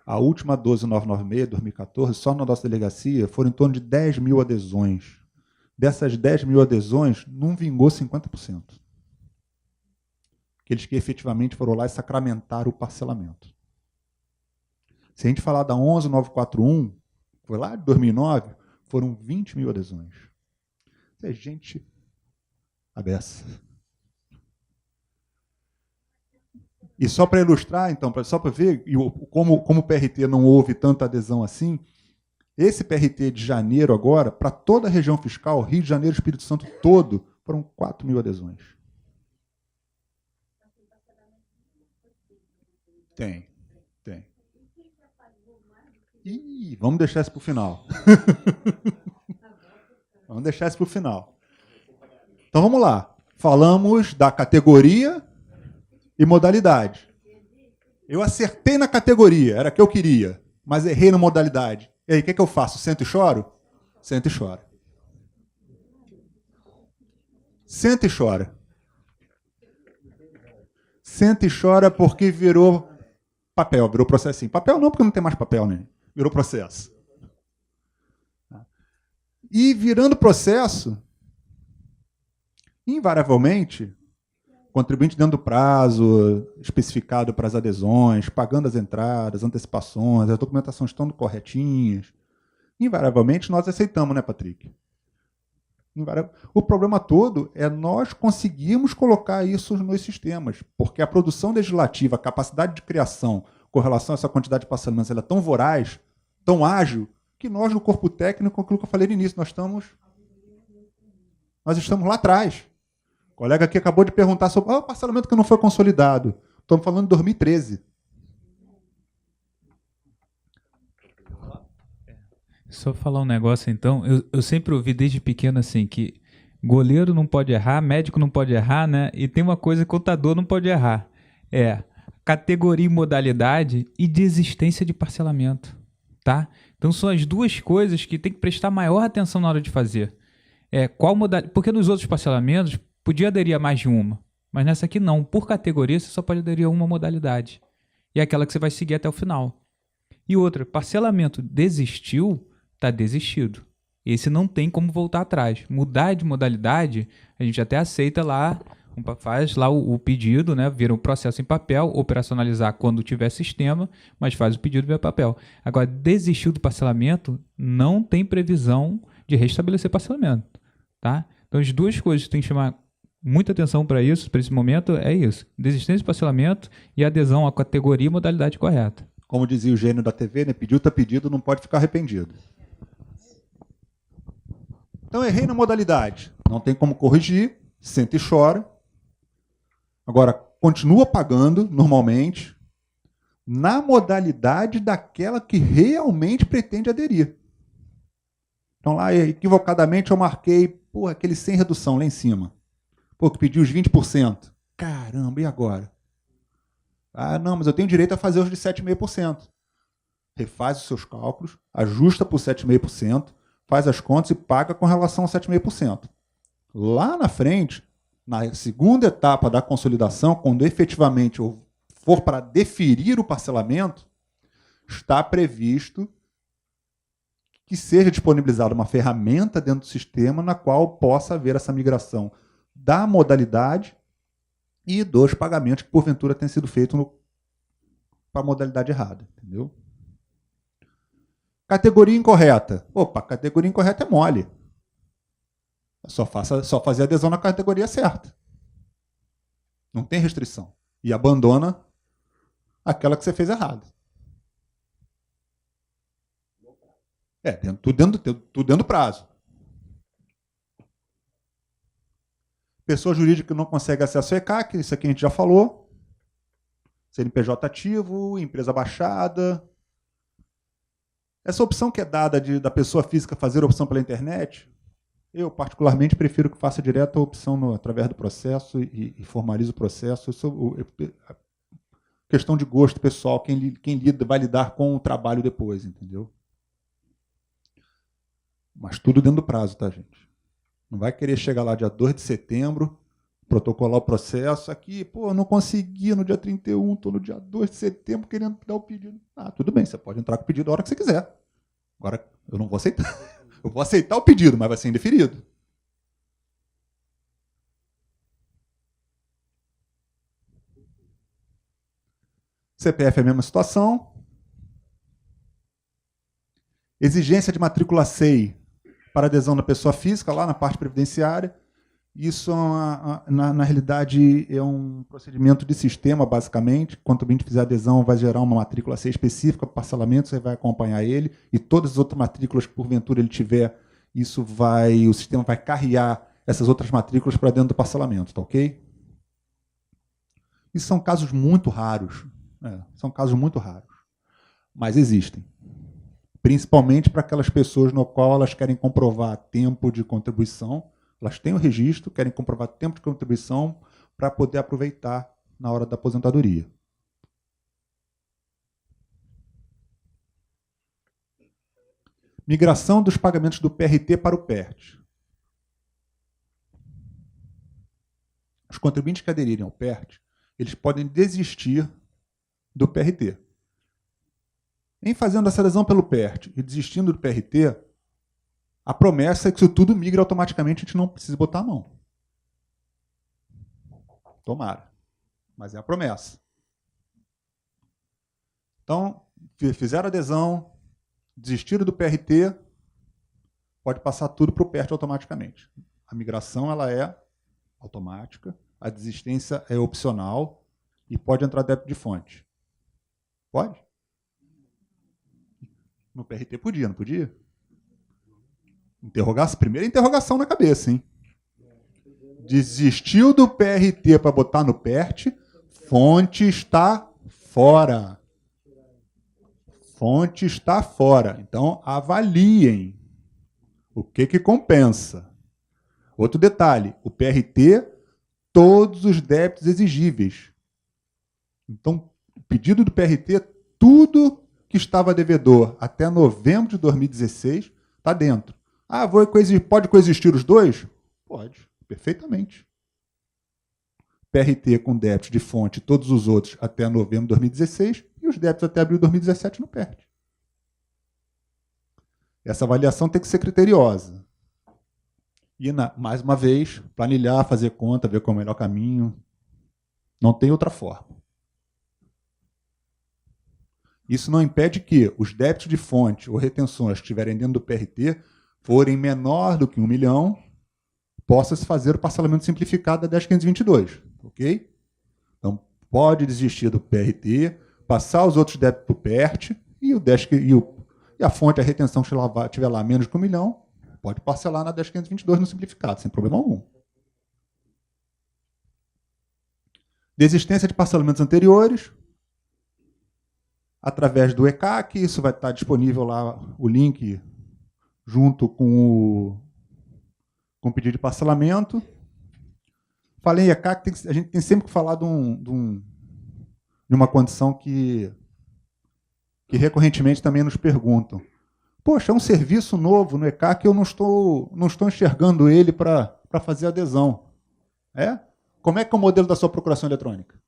a última 12996, 2014, só na nossa delegacia, foram em torno de 10 mil adesões. Dessas 10 mil adesões, não vingou 50%. Aqueles que efetivamente foram lá e sacramentaram o parcelamento. Se a gente falar da 11941, foi lá de 2009, foram 20 mil adesões. Isso é gente abessa. E só para ilustrar, então, só para ver como o PRT não houve tanta adesão assim, esse PRT de janeiro agora, para toda a região fiscal, Rio de Janeiro e Espírito Santo todo, foram 4 mil adesões. Tem. Ih, vamos deixar isso para o final. Vamos deixar isso para o final. Então vamos lá. Falamos da categoria e modalidade. Eu acertei na categoria, era a que eu queria, mas errei na modalidade. E aí, o que eu faço? Sento e choro? Sento e choro. Senta e chora. Senta e chora porque virou papel, virou processinho. Papel não, porque não tem mais papel, né? Virou processo. E virando processo, invariavelmente, contribuinte dentro do prazo especificado para as adesões, pagando as entradas, antecipações, as documentações estão corretinhas, invariavelmente nós aceitamos, né, Patrick? O problema todo é nós conseguirmos colocar isso nos sistemas, porque a produção legislativa, a capacidade de criação com relação a essa quantidade de parcelamentos, ela é tão voraz, tão ágil, que nós, no corpo técnico, aquilo que eu falei no início, nós estamos lá atrás. O colega aqui acabou de perguntar sobre o parcelamento que não foi consolidado. Estamos falando de 2013. Só falar um negócio então, eu sempre ouvi desde pequeno assim, que goleiro não pode errar, médico não pode errar, né? E tem uma coisa que contador não pode errar. É categoria e modalidade e desistência de parcelamento, tá? Então são as duas coisas que tem que prestar maior atenção na hora de fazer. Qual modalidade? Porque nos outros parcelamentos podia aderir a mais de uma, mas nessa aqui não. Por categoria você só pode aderir a uma modalidade. E é aquela que você vai seguir até o final. E outra, parcelamento desistiu, está desistido. Esse não tem como voltar atrás. Mudar de modalidade, a gente até aceita lá, faz lá o pedido, né? Vira um processo em papel, operacionalizar quando tiver sistema, mas faz o pedido via papel. Agora, desistiu do parcelamento, não tem previsão de restabelecer parcelamento. Tá? Então, as duas coisas que tem que chamar muita atenção para isso, para esse momento, é isso. Desistência de parcelamento e adesão à categoria e modalidade correta. Como dizia o gênio da TV, né? Pediu, tá pedido, não pode ficar arrependido. Então, errei na modalidade. Não tem como corrigir, senta e chora. Agora, continua pagando, normalmente, na modalidade daquela que realmente pretende aderir. Então, lá, equivocadamente, eu marquei aquele sem redução lá em cima. Que pediu os 20%. Caramba, e agora? Ah, não, mas eu tenho direito a fazer os de 7,5%. Refaz os seus cálculos, ajusta por 7,5%, faz as contas e paga com relação a 7,5%. Lá na frente, na segunda etapa da consolidação, quando efetivamente for para deferir o parcelamento, está previsto que seja disponibilizada uma ferramenta dentro do sistema na qual possa haver essa migração da modalidade e dos pagamentos que porventura tenham sido feitos para a modalidade errada. Entendeu? Categoria incorreta. Categoria incorreta é mole. Só fazer adesão na categoria certa. Não tem restrição. E abandona aquela que você fez errado. Tudo dentro do prazo. Pessoa jurídica que não consegue acesso ao ECAC, isso aqui a gente já falou. CNPJ ativo, empresa baixada. Essa opção que é dada da pessoa física fazer a opção pela internet, eu particularmente prefiro que faça direto a opção através do processo e formalize o processo. Isso é questão de gosto pessoal, quem lida vai lidar com o trabalho depois, entendeu? Mas tudo dentro do prazo, tá, gente? Não vai querer chegar lá dia 2 de setembro, protocolar o processo. Aqui, eu não consegui no dia 31, estou no dia 2 de setembro querendo dar o pedido. Tudo bem, você pode entrar com o pedido a hora que você quiser. Agora, eu não vou aceitar. Eu vou aceitar o pedido, mas vai ser indeferido. CPF é a mesma situação. Exigência de matrícula SEI para adesão da pessoa física, lá na parte previdenciária. Isso, na realidade, é um procedimento de sistema, basicamente. Quando o cliente fizer adesão, vai gerar uma matrícula SEI específica para parcelamento, você vai acompanhar ele, e todas as outras matrículas que, porventura, ele tiver, o sistema vai carregar essas outras matrículas para dentro do parcelamento, tá ok? Isso são casos muito raros. São casos muito raros. Mas existem. Principalmente para aquelas pessoas no qual elas querem comprovar tempo de contribuição, elas têm o registro, querem comprovar tempo de contribuição para poder aproveitar na hora da aposentadoria. Migração dos pagamentos do PRT para o PERT. Os contribuintes que aderirem ao PERT, eles podem desistir do PRT. Em fazendo essa adesão pelo PERT e desistindo do PRT, a promessa é que isso tudo migra automaticamente, a gente não precisa botar a mão. Tomara. Mas é a promessa. Então, fizeram a adesão, desistiram do PRT, pode passar tudo para o PERT automaticamente. A migração ela é automática, a desistência é opcional e pode entrar débito de fonte. Pode? No PRT podia, não podia? Primeira interrogação na cabeça, hein? Desistiu do PRT para botar no PERT, fonte está fora. fonte está fora. Então, avaliem o que compensa. Outro detalhe, o PRT, todos os débitos exigíveis. Então, o pedido do PRT, tudo que estava devedor até novembro de 2016 está dentro. Ah, pode coexistir os dois? Pode, perfeitamente. PRT com débitos de fonte e todos os outros até novembro de 2016 e os débitos até abril de 2017 não perde. Essa avaliação tem que ser criteriosa. E, mais uma vez, planilhar, fazer conta, ver qual é o melhor caminho. Não tem outra forma. Isso não impede que os débitos de fonte ou retenções que estiverem dentro do PRT forem menor do que 1 milhão, possa-se fazer o parcelamento simplificado da 10.522. Ok? Então, pode desistir do PRT, passar os outros débitos para o PERT e, a fonte, a retenção que estiver lá menos de 1 milhão, pode parcelar na 10.522 no simplificado, sem problema algum. Desistência de parcelamentos anteriores, através do ECAC, isso vai estar disponível lá, o link, junto com o pedido de parcelamento. Falei em ECAC, a gente tem sempre que falar de uma condição que recorrentemente também nos perguntam. Poxa, é um serviço novo no ECAC, eu não estou enxergando ele para fazer adesão. Como é que é o modelo da sua procuração eletrônica?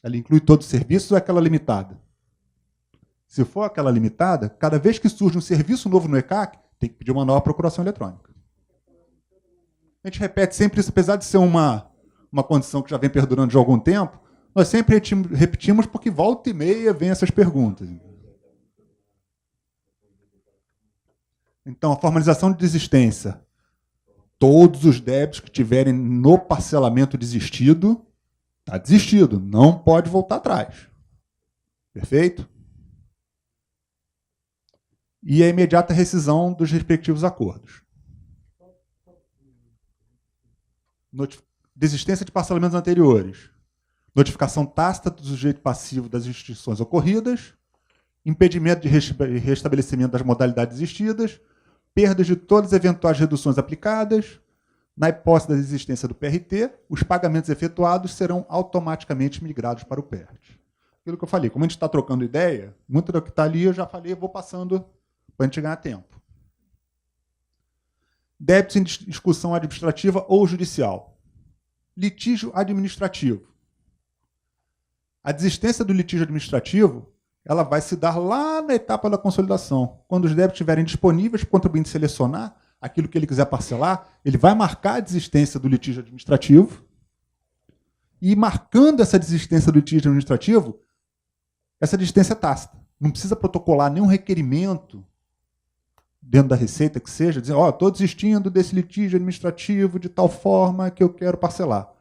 Ela inclui todos os serviços ou é aquela limitada? Se for aquela limitada, cada vez que surge um serviço novo no ECAC, tem que pedir uma nova procuração eletrônica. A gente repete sempre isso, apesar de ser uma condição que já vem perdurando de algum tempo, nós sempre repetimos porque volta e meia vem essas perguntas. Então, a formalização de desistência. Todos os débitos que tiverem no parcelamento desistido, está desistido, não pode voltar atrás. Perfeito? E a imediata rescisão dos respectivos acordos. Desistência de parcelamentos anteriores. Notificação tácita do sujeito passivo das instituições ocorridas. Impedimento de restabelecimento das modalidades existidas. Perdas de todas as eventuais reduções aplicadas. Na hipótese da existência do PRT, os pagamentos efetuados serão automaticamente migrados para o PERT. Aquilo que eu falei, como a gente está trocando ideia, muito do que está ali eu já falei, eu vou passando para a gente ganhar tempo. Débitos em discussão administrativa ou judicial. Litígio administrativo. A desistência do litígio administrativo, ela vai se dar lá na etapa da consolidação. Quando os débitos estiverem disponíveis para o contribuinte selecionar aquilo que ele quiser parcelar, ele vai marcar a desistência do litígio administrativo e, marcando essa desistência do litígio administrativo, essa desistência é tácita. Não precisa protocolar nenhum requerimento dentro da Receita que seja, dizer, estou desistindo desse litígio administrativo de tal forma que eu quero parcelar.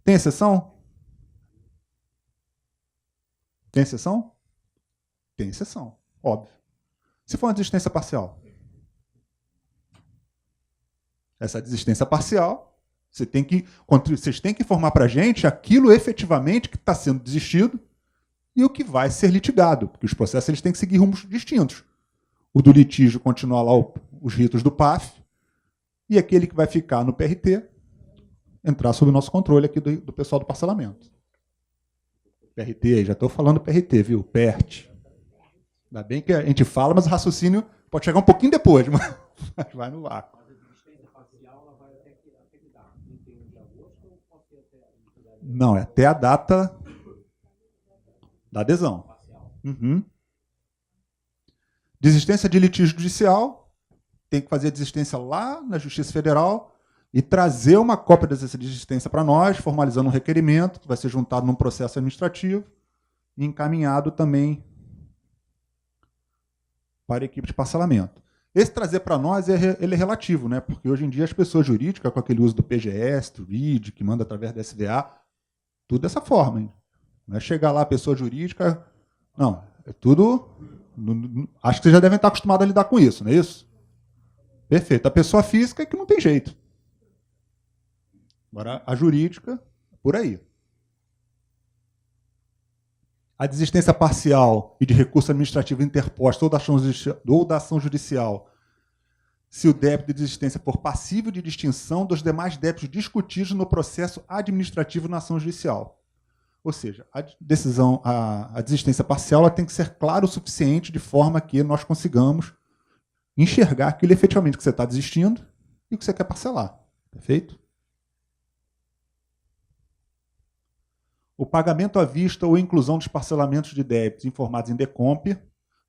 Tem exceção? Tem exceção? Tem exceção, óbvio. Se for uma desistência parcial, essa desistência parcial, vocês têm que informar para a gente aquilo efetivamente que está sendo desistido e o que vai ser litigado, porque os processos eles têm que seguir rumos distintos. O do litígio continuar lá os ritos do PAF e aquele que vai ficar no PRT entrar sob o nosso controle aqui do pessoal do parcelamento. PRT, já estou falando PRT, viu? PERT. Ainda bem que a gente fala, mas o raciocínio pode chegar um pouquinho depois, mas vai no vácuo. Não, é até a data da adesão. Uhum. Desistência de litígio judicial, tem que fazer a desistência lá na Justiça Federal e trazer uma cópia dessa desistência para nós, formalizando um requerimento, que vai ser juntado num processo administrativo e encaminhado também para a equipe de parcelamento. Esse trazer para nós ele é relativo, né? Porque hoje em dia as pessoas jurídicas, com aquele uso do PGS, do RID, que manda através da SVA, tudo dessa forma. Hein? Não é chegar lá a pessoa jurídica... Não, é tudo... Acho que vocês já devem estar acostumados a lidar com isso, não é isso? Perfeito. A pessoa física é que não tem jeito. Agora, a jurídica, por aí. a desistência parcial e de recurso administrativo interposto ou da ação judicial, se o débito de desistência for passível de distinção dos demais débitos discutidos no processo administrativo na ação judicial. Ou seja, a desistência parcial ela tem que ser clara o suficiente de forma que nós consigamos enxergar aquilo efetivamente que você está desistindo e o que você quer parcelar. Perfeito? O pagamento à vista ou inclusão dos parcelamentos de débitos informados em DECOMP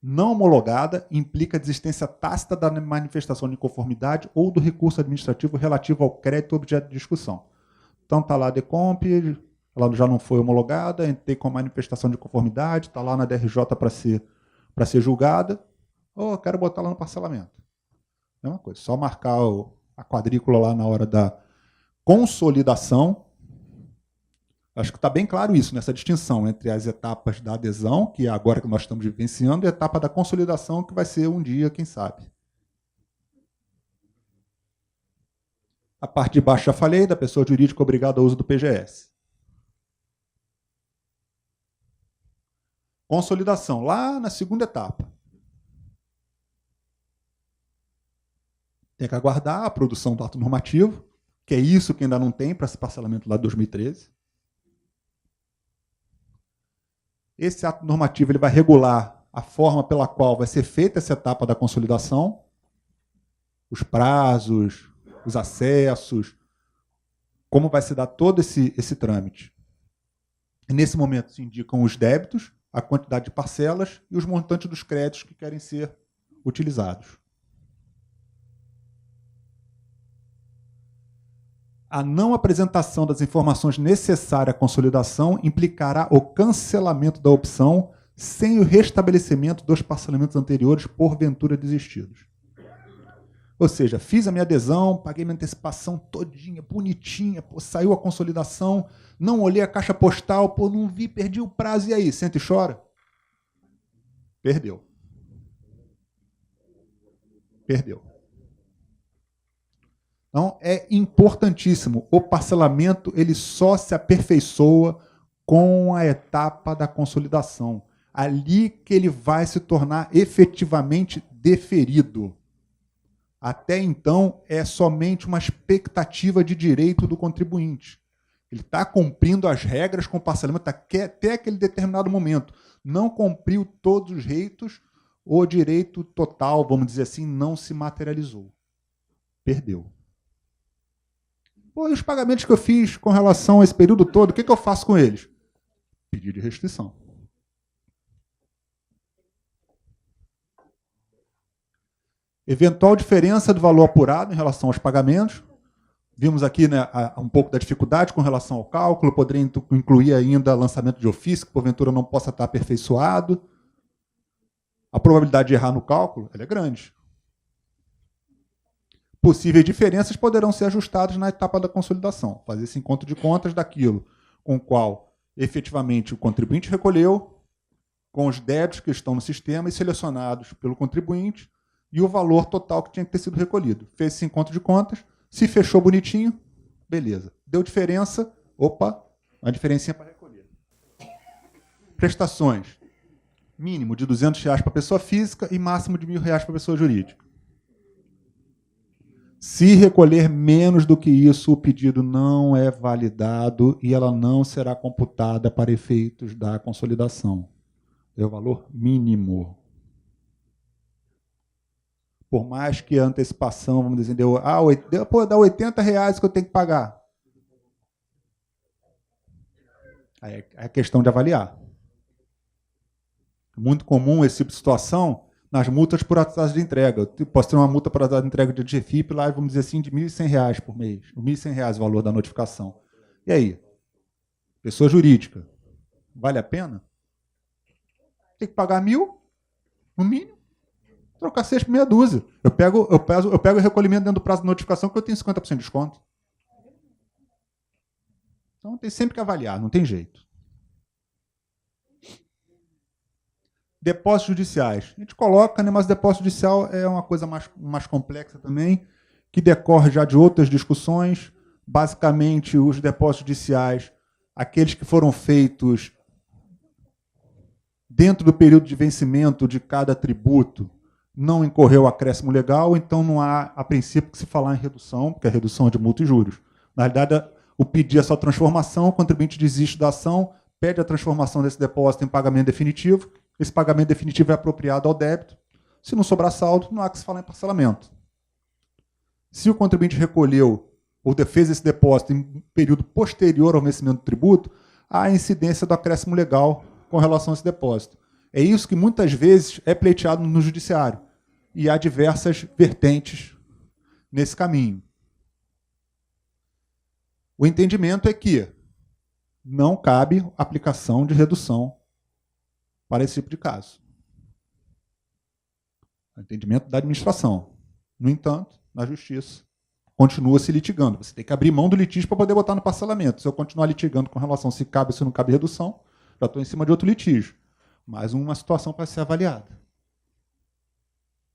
não homologada implica desistência tácita da manifestação de inconformidade ou do recurso administrativo relativo ao crédito objeto de discussão. Então está lá a DECOMP, ela já não foi homologada, entrei com a manifestação de conformidade, está lá na DRJ para ser julgada, ou quero botar lá no parcelamento. Mesma coisa, só marcar a quadrícula lá na hora da consolidação. Acho que está bem claro isso, nessa distinção entre as etapas da adesão, que é agora que nós estamos vivenciando, e a etapa da consolidação, que vai ser um dia, quem sabe. A parte de baixo já falei, da pessoa jurídica obrigada ao uso do PGS. Consolidação, lá na segunda etapa. Tem que aguardar a produção do ato normativo, que é isso que ainda não tem para esse parcelamento lá de 2013. Esse ato normativo ele vai regular a forma pela qual vai ser feita essa etapa da consolidação, os prazos, os acessos, como vai se dar todo esse trâmite. E nesse momento se indicam os débitos, a quantidade de parcelas e os montantes dos créditos que querem ser utilizados. A não apresentação das informações necessárias à consolidação implicará o cancelamento da opção sem o restabelecimento dos parcelamentos anteriores porventura desistidos. Ou seja, fiz a minha adesão, paguei minha antecipação todinha, bonitinha, pô, saiu a consolidação, não olhei a caixa postal, pô, não vi, perdi o prazo, e aí? Senta e chora? Perdeu. Perdeu. Então, é importantíssimo. O parcelamento ele só se aperfeiçoa com a etapa da consolidação. Ali que ele vai se tornar efetivamente deferido. Até então, é somente uma expectativa de direito do contribuinte. Ele está cumprindo as regras com o parcelamento até aquele determinado momento. Não cumpriu todos os ritos, o direito total, vamos dizer assim, não se materializou. Perdeu. Pô, e os pagamentos que eu fiz com relação a esse período todo, o que eu faço com eles? Pedir de restrição. Eventual diferença do valor apurado em relação aos pagamentos. Vimos aqui, né, um pouco da dificuldade com relação ao cálculo, poderia incluir ainda lançamento de ofício, que porventura não possa estar aperfeiçoado. A probabilidade de errar no cálculo ela é grande. Possíveis diferenças poderão ser ajustadas na etapa da consolidação. Fazer esse encontro de contas daquilo com o qual efetivamente o contribuinte recolheu, com os débitos que estão no sistema e selecionados pelo contribuinte e o valor total que tinha que ter sido recolhido. Fez esse encontro de contas, se fechou bonitinho, beleza. Deu diferença, opa, uma diferencinha para recolher. Prestações. Mínimo de R$200 para pessoa física e máximo de R$1.000 para pessoa jurídica. Se recolher menos do que isso, o pedido não é validado e ela não será computada para efeitos da consolidação. É o valor mínimo. Por mais que a antecipação, vamos dizer, dá R$80 que eu tenho que pagar. Aí é questão de avaliar. Muito comum esse tipo de situação nas multas por atraso de entrega. Eu posso ter uma multa por atraso de entrega de GFIP lá, vamos dizer assim, de R$1.100 por mês. R$1.100 o valor da notificação. E aí? Pessoa jurídica. Vale a pena? Tem que pagar 1.000? No mínimo? Trocar 6 por meia dúzia. Eu pego o recolhimento dentro do prazo de notificação que eu tenho 50% de desconto. Então tem sempre que avaliar, não tem jeito. Depósitos judiciais. A gente coloca, né, mas o depósito judicial é uma coisa mais complexa também, que decorre já de outras discussões. Basicamente, os depósitos judiciais, aqueles que foram feitos dentro do período de vencimento de cada tributo, não incorreu acréscimo legal, então não há, a princípio, que se falar em redução, porque a redução é de multa e juros. Na realidade, o pedir a sua transformação, o contribuinte desiste da ação, pede a transformação desse depósito em pagamento definitivo, esse pagamento definitivo é apropriado ao débito. Se não sobrar saldo, não há que se falar em parcelamento. Se o contribuinte recolheu ou fez esse depósito em período posterior ao vencimento do tributo, há a incidência do acréscimo legal com relação a esse depósito. É isso que muitas vezes é pleiteado no judiciário. E há diversas vertentes nesse caminho. O entendimento é que não cabe aplicação de redução para esse tipo de caso. O entendimento da administração. No entanto, na justiça, continua se litigando. Você tem que abrir mão do litígio para poder botar no parcelamento. Se eu continuar litigando com relação se cabe ou se não cabe redução, já estou em cima de outro litígio. Mais uma situação para ser avaliada.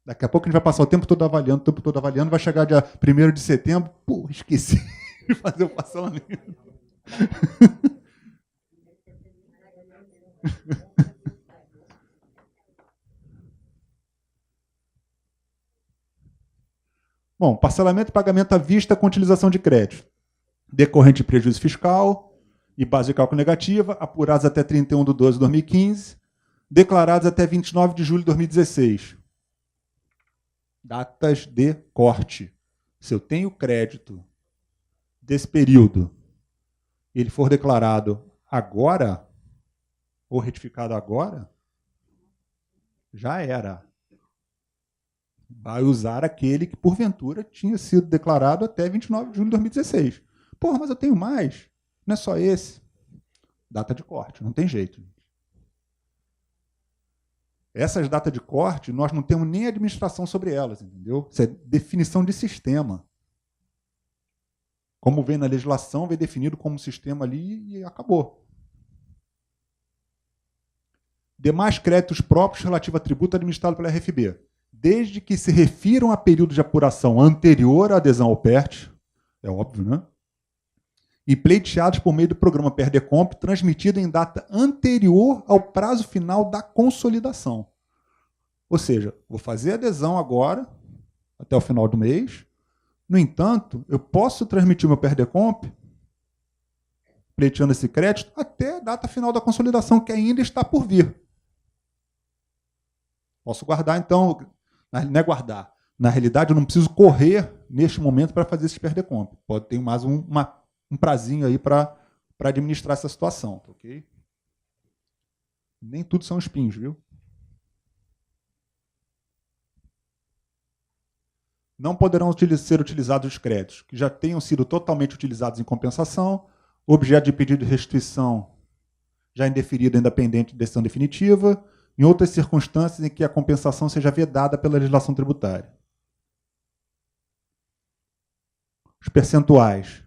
Daqui a pouco a gente vai passar o tempo todo avaliando, vai chegar dia 1º de setembro, pô, esqueci de fazer o parcelamento. Bom, parcelamento e pagamento à vista com utilização de crédito. Decorrente de prejuízo fiscal e base de cálculo negativa, apurados até 31/12/2015, declarados até 29 de julho de 2016. Datas de corte. Se eu tenho crédito desse período, ele for declarado agora, ou retificado agora, já era. Vai usar aquele que, porventura, tinha sido declarado até 29 de julho de 2016. Porra, mas eu tenho mais. Não é só esse. Data de corte, não tem jeito. Essas datas de corte, nós não temos nem administração sobre elas, entendeu? Isso é definição de sistema. Como vem na legislação, vem definido como sistema ali e acabou. Demais créditos próprios relativos a tributo administrado pela RFB, desde que se refiram a período de apuração anterior à adesão ao PERT, é óbvio, né? E pleiteados por meio do programa PERDECOMP, transmitido em data anterior ao prazo final da consolidação. Ou seja, vou fazer a adesão agora, até o final do mês. No entanto, eu posso transmitir o meu PERDECOMP, pleiteando esse crédito, até a data final da consolidação, que ainda está por vir. Posso guardar, então, não é guardar. Na realidade, eu não preciso correr neste momento para fazer esse PERDECOMP. Pode ter mais um prazinho aí para administrar essa situação, tá, ok? Nem tudo são espinhos, viu? Não poderão ser utilizados os créditos que já tenham sido totalmente utilizados em compensação, objeto de pedido de restituição já indeferida, independente de decisão definitiva, em outras circunstâncias em que a compensação seja vedada pela legislação tributária. Os percentuais: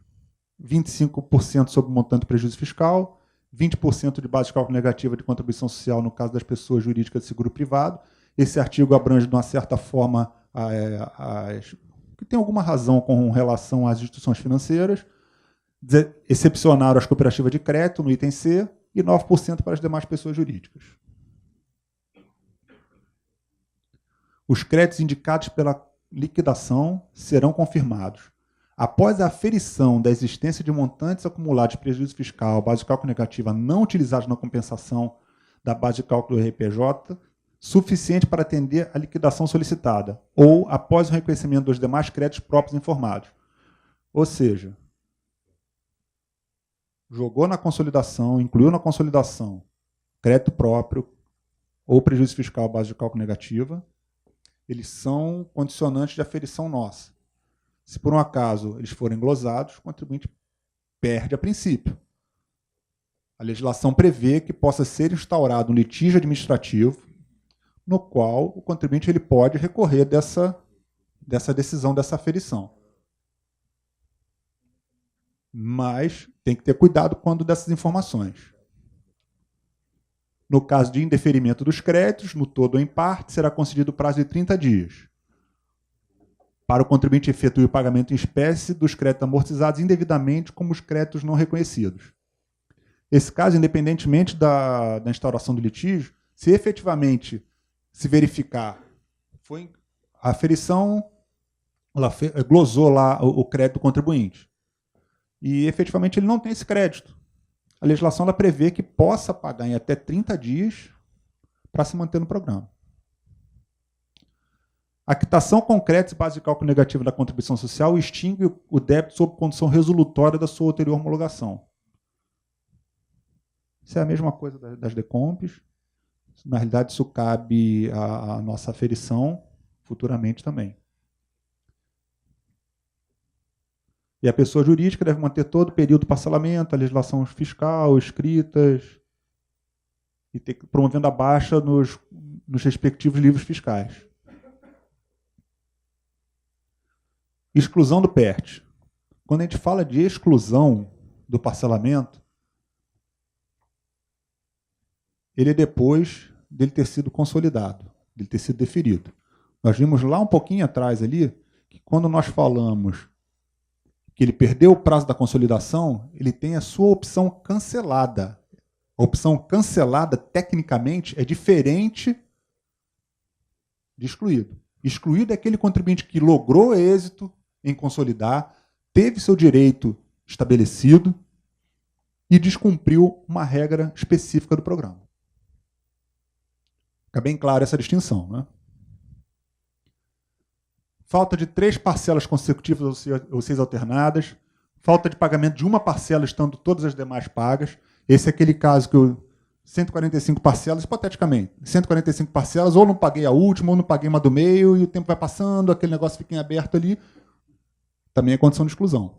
25% sobre o montante do prejuízo fiscal, 20% de base de cálculo negativa de contribuição social no caso das pessoas jurídicas de seguro privado. Esse artigo abrange, de uma certa forma, que tem alguma razão com relação às instituições financeiras, excepcionaram as cooperativas de crédito, no item C, e 9% para as demais pessoas jurídicas. Os créditos indicados pela liquidação serão confirmados após a aferição da existência de montantes acumulados de prejuízo fiscal, base de cálculo negativa não utilizados na compensação da base de cálculo do RPJ, suficiente para atender a liquidação solicitada, ou após o reconhecimento dos demais créditos próprios informados. Ou seja, jogou na consolidação, incluiu na consolidação crédito próprio ou prejuízo fiscal base de cálculo negativa, eles são condicionantes de aferição nossa. Se por um acaso eles forem glosados, o contribuinte perde a princípio. A legislação prevê que possa ser instaurado um litígio administrativo no qual o contribuinte ele pode recorrer dessa decisão, dessa aferição. Mas tem que ter cuidado quando dessas informações. No caso de indeferimento dos créditos, no todo ou em parte, será concedido o prazo de 30 dias para o contribuinte efetuar o pagamento em espécie dos créditos amortizados indevidamente como os créditos não reconhecidos. Esse caso, independentemente da instauração do litígio, Se efetivamente se verificar, foi a aferição, ela glosou lá o crédito do contribuinte. E efetivamente ele não tem esse crédito. A legislação ela prevê que possa pagar em até 30 dias para se manter no programa. A quitação com créditos e base de cálculo negativa da contribuição social extingue o débito sob condição resolutória da sua ulterior homologação. Isso é a mesma coisa das DECOMPs. Na realidade, isso cabe à nossa aferição futuramente também. E a pessoa jurídica deve manter todo o período de parcelamento, a legislação fiscal, escritas, e promovendo a baixa nos respectivos livros fiscais. Exclusão do PERT. Quando a gente fala de exclusão do parcelamento, ele é depois dele ter sido consolidado, dele ter sido deferido. Nós vimos lá um pouquinho atrás ali, que quando nós falamos que ele perdeu o prazo da consolidação, ele tem a sua opção cancelada. A opção cancelada, tecnicamente, é diferente de excluído. Excluído é aquele contribuinte que logrou êxito em consolidar, teve seu direito estabelecido e descumpriu uma regra específica do programa. Fica bem clara essa distinção, né? Falta de 3 parcelas consecutivas ou 6 alternadas, falta de pagamento de uma parcela estando todas as demais pagas. Esse é aquele caso que eu 145 parcelas, hipoteticamente, 145 parcelas, ou não paguei a última, ou não paguei uma do meio, e o tempo vai passando, aquele negócio fica em aberto ali. Também é condição de exclusão.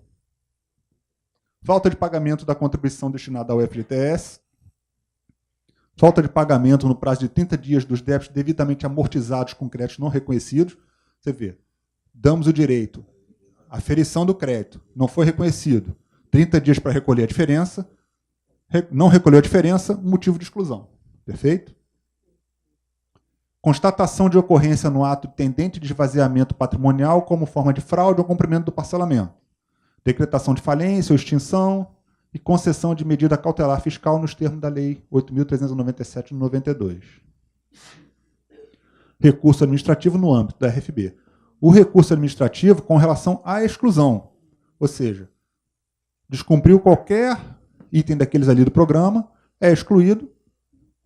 Falta de pagamento da contribuição destinada ao FGTS. Falta de pagamento no prazo de 30 dias dos débitos devidamente amortizados com créditos não reconhecidos. Você vê, damos o direito, aferição do crédito, não foi reconhecido, 30 dias para recolher a diferença, não recolheu a diferença, motivo de exclusão. Perfeito? Constatação de ocorrência no ato tendente de esvaziamento patrimonial como forma de fraude ou cumprimento do parcelamento. Decretação de falência ou extinção e concessão de medida cautelar fiscal nos termos da Lei 8.397 de 92. Recurso administrativo no âmbito da RFB. O recurso administrativo com relação à exclusão, ou seja, descumpriu qualquer item daqueles ali do programa, é excluído,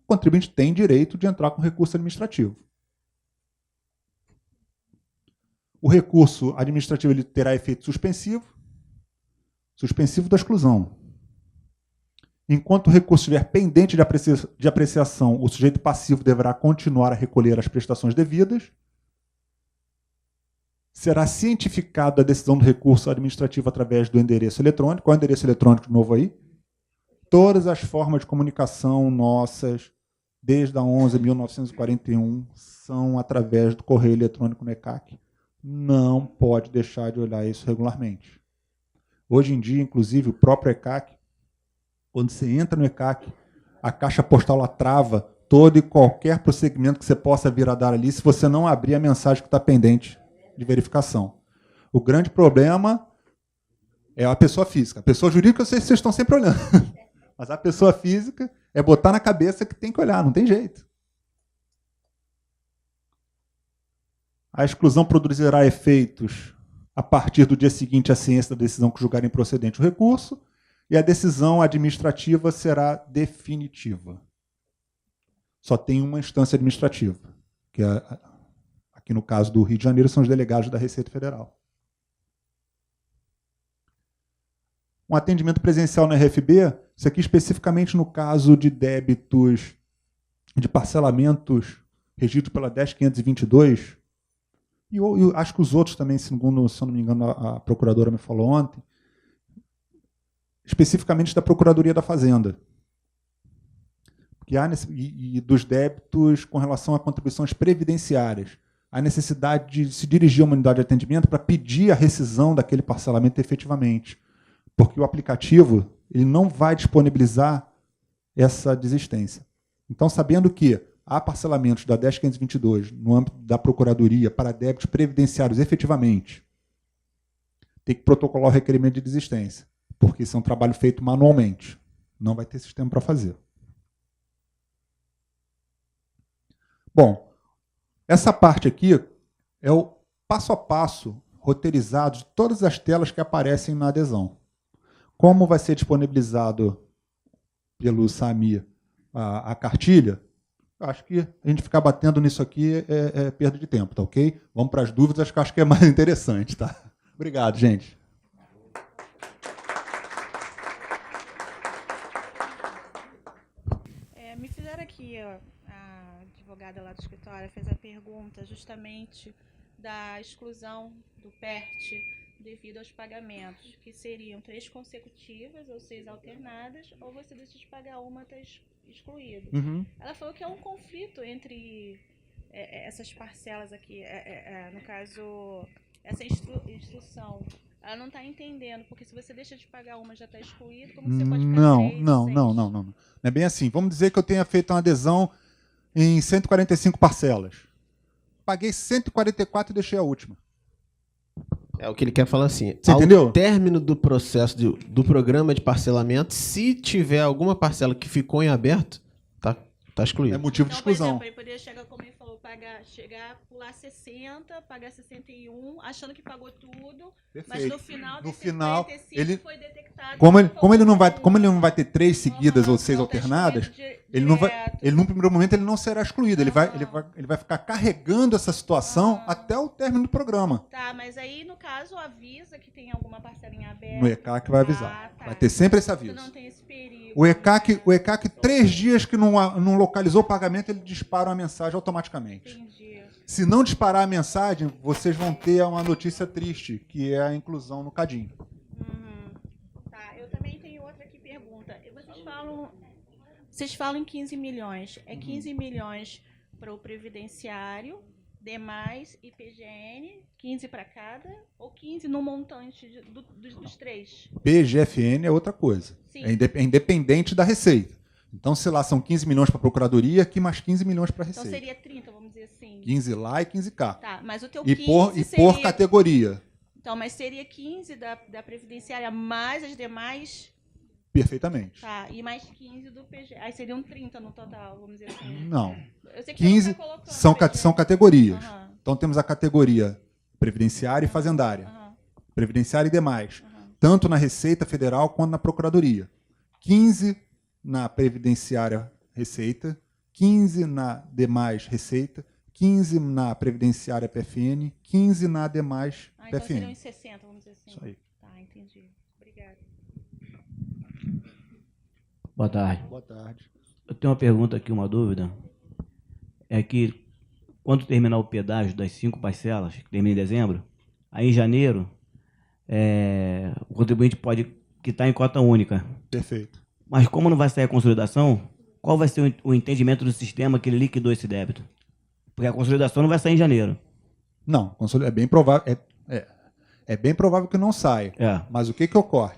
o contribuinte tem direito de entrar com recurso administrativo. O recurso administrativo ele terá efeito suspensivo da exclusão. Enquanto o recurso estiver pendente de apreciação, o sujeito passivo deverá continuar a recolher as prestações devidas. Será cientificada a decisão do recurso administrativo através do endereço eletrônico. Qual é o endereço eletrônico novo aí? Todas as formas de comunicação nossas, desde a 11.941, são através do correio eletrônico no ECAC. Não pode deixar de olhar isso regularmente. Hoje em dia, inclusive, o próprio ECAC, quando você entra no ECAC, a caixa postal ela trava todo e qualquer prosseguimento que você possa vir a dar ali se você não abrir a mensagem que está pendente de verificação. O grande problema é a pessoa física. A pessoa jurídica, eu sei que vocês estão sempre olhando. Mas a pessoa física é botar na cabeça que tem que olhar, não tem jeito. A exclusão produzirá efeitos a partir do dia seguinte à ciência da decisão que julgar improcedente o recurso, e a decisão administrativa será definitiva. Só tem uma instância administrativa, que aqui no caso do Rio de Janeiro são os delegados da Receita Federal. Um atendimento presencial na RFB, isso aqui especificamente no caso de débitos de parcelamentos regidos pela 10.522, e eu acho que os outros também, se eu não me engano, a procuradora me falou ontem, especificamente da Procuradoria da Fazenda. E dos débitos com relação a contribuições previdenciárias. Há necessidade de se dirigir a uma unidade de atendimento para pedir a rescisão daquele parcelamento efetivamente. Porque o aplicativo ele não vai disponibilizar essa desistência. Então, sabendo que há parcelamentos da 10.522 no âmbito da Procuradoria para débitos previdenciários efetivamente, tem que protocolar o requerimento de desistência, porque isso é um trabalho feito manualmente. Não vai ter sistema para fazer. Bom, essa parte aqui é o passo a passo roteirizado de todas as telas que aparecem na adesão. Como vai ser disponibilizado pelo SAMI a cartilha, eu acho que a gente ficar batendo nisso aqui é perda de tempo, tá ok? Vamos para as dúvidas, que eu acho que é mais interessante, tá? Obrigado, gente. Me fizeram aqui, ó, a advogada lá do escritório fez a pergunta justamente da exclusão do PERT devido aos pagamentos, que seriam 3 consecutivas ou 6 alternadas, ou você deixa de pagar uma, está excluído. Uhum. Ela falou que é um conflito entre essas parcelas aqui, no caso, essa instrução. Ela não está entendendo, porque se você deixa de pagar uma, já está excluído, como você pode pagar Não, 3, não, 6? não, não, não. Não é bem assim. Vamos dizer que eu tenha feito uma adesão em 145 parcelas. Paguei 144 e deixei a última. É o que ele quer falar assim. Você entendeu? Ao término do processo do programa de parcelamento, se tiver alguma parcela que ficou em aberto, tá excluído. É motivo de Então, por exclusão. exemplo, ele poderia chegar, como ele falou, chegar, pular 60, pagar 61, achando que pagou tudo, mas Perfeito. no final, No final, 45 ele- foi detectado. Como ele não faltou vai ter 3 seguidas ou 6 não, tá alternadas, excluído ele não vai, direto. ele num primeiro momento ele não será excluído, ele vai ficar carregando essa situação até o término do programa. Tá, mas aí, no caso, avisa que tem alguma parcelinha aberta. No ECAC vai avisar. Tá. Vai ter sempre esse Tu aviso. não tem esse perigo. O ECAC 3 dias que não localizou o pagamento, ele dispara uma mensagem automaticamente. Entendi. Se não disparar a mensagem, vocês vão ter uma notícia triste, que é a inclusão no CADIM. Tá, eu também tenho outra aqui pergunta. Vocês falam em 15 milhões. É 15 milhões para o previdenciário, demais IPGN, 15 para cada, ou 15 no montante dos 3? PGFN é outra coisa. Sim. É independente da receita. Então, sei lá, são 15 milhões para a Procuradoria, aqui mais 15 milhões para a Então Receita. seria 30, vamos dizer assim. 15 lá e 15 cá. Tá, mas o teu E 15 por seria... categoria. Então, mas seria 15 da previdenciária mais as demais, Perfeitamente. tá, e mais 15 do PG. Aí seriam 30 no total, vamos dizer assim. Não. Eu sei que 15 você tá colocando são PG. categorias. Aham, Então, temos a categoria previdenciária e fazendária. aham, Previdenciária e demais. aham. Tanto na Receita Federal quanto na Procuradoria. 15 na Previdenciária Receita, 15 na demais Receita, 15 na Previdenciária PFN, 15 na demais Então seriam PFN. uns 60, vamos dizer assim. Isso aí. Tá, entendi. Obrigada. Boa tarde. Boa tarde. Eu tenho uma pergunta aqui, uma dúvida. É que quando terminar o pedágio das 5 parcelas, que termina em dezembro, aí em janeiro, o contribuinte pode quitar em cota única. Perfeito. Mas como não vai sair a consolidação, qual vai ser o entendimento do sistema que ele liquidou esse débito? Porque a consolidação não vai sair em janeiro. Não, é bem provável. É bem provável que não saia. É. Mas o que ocorre?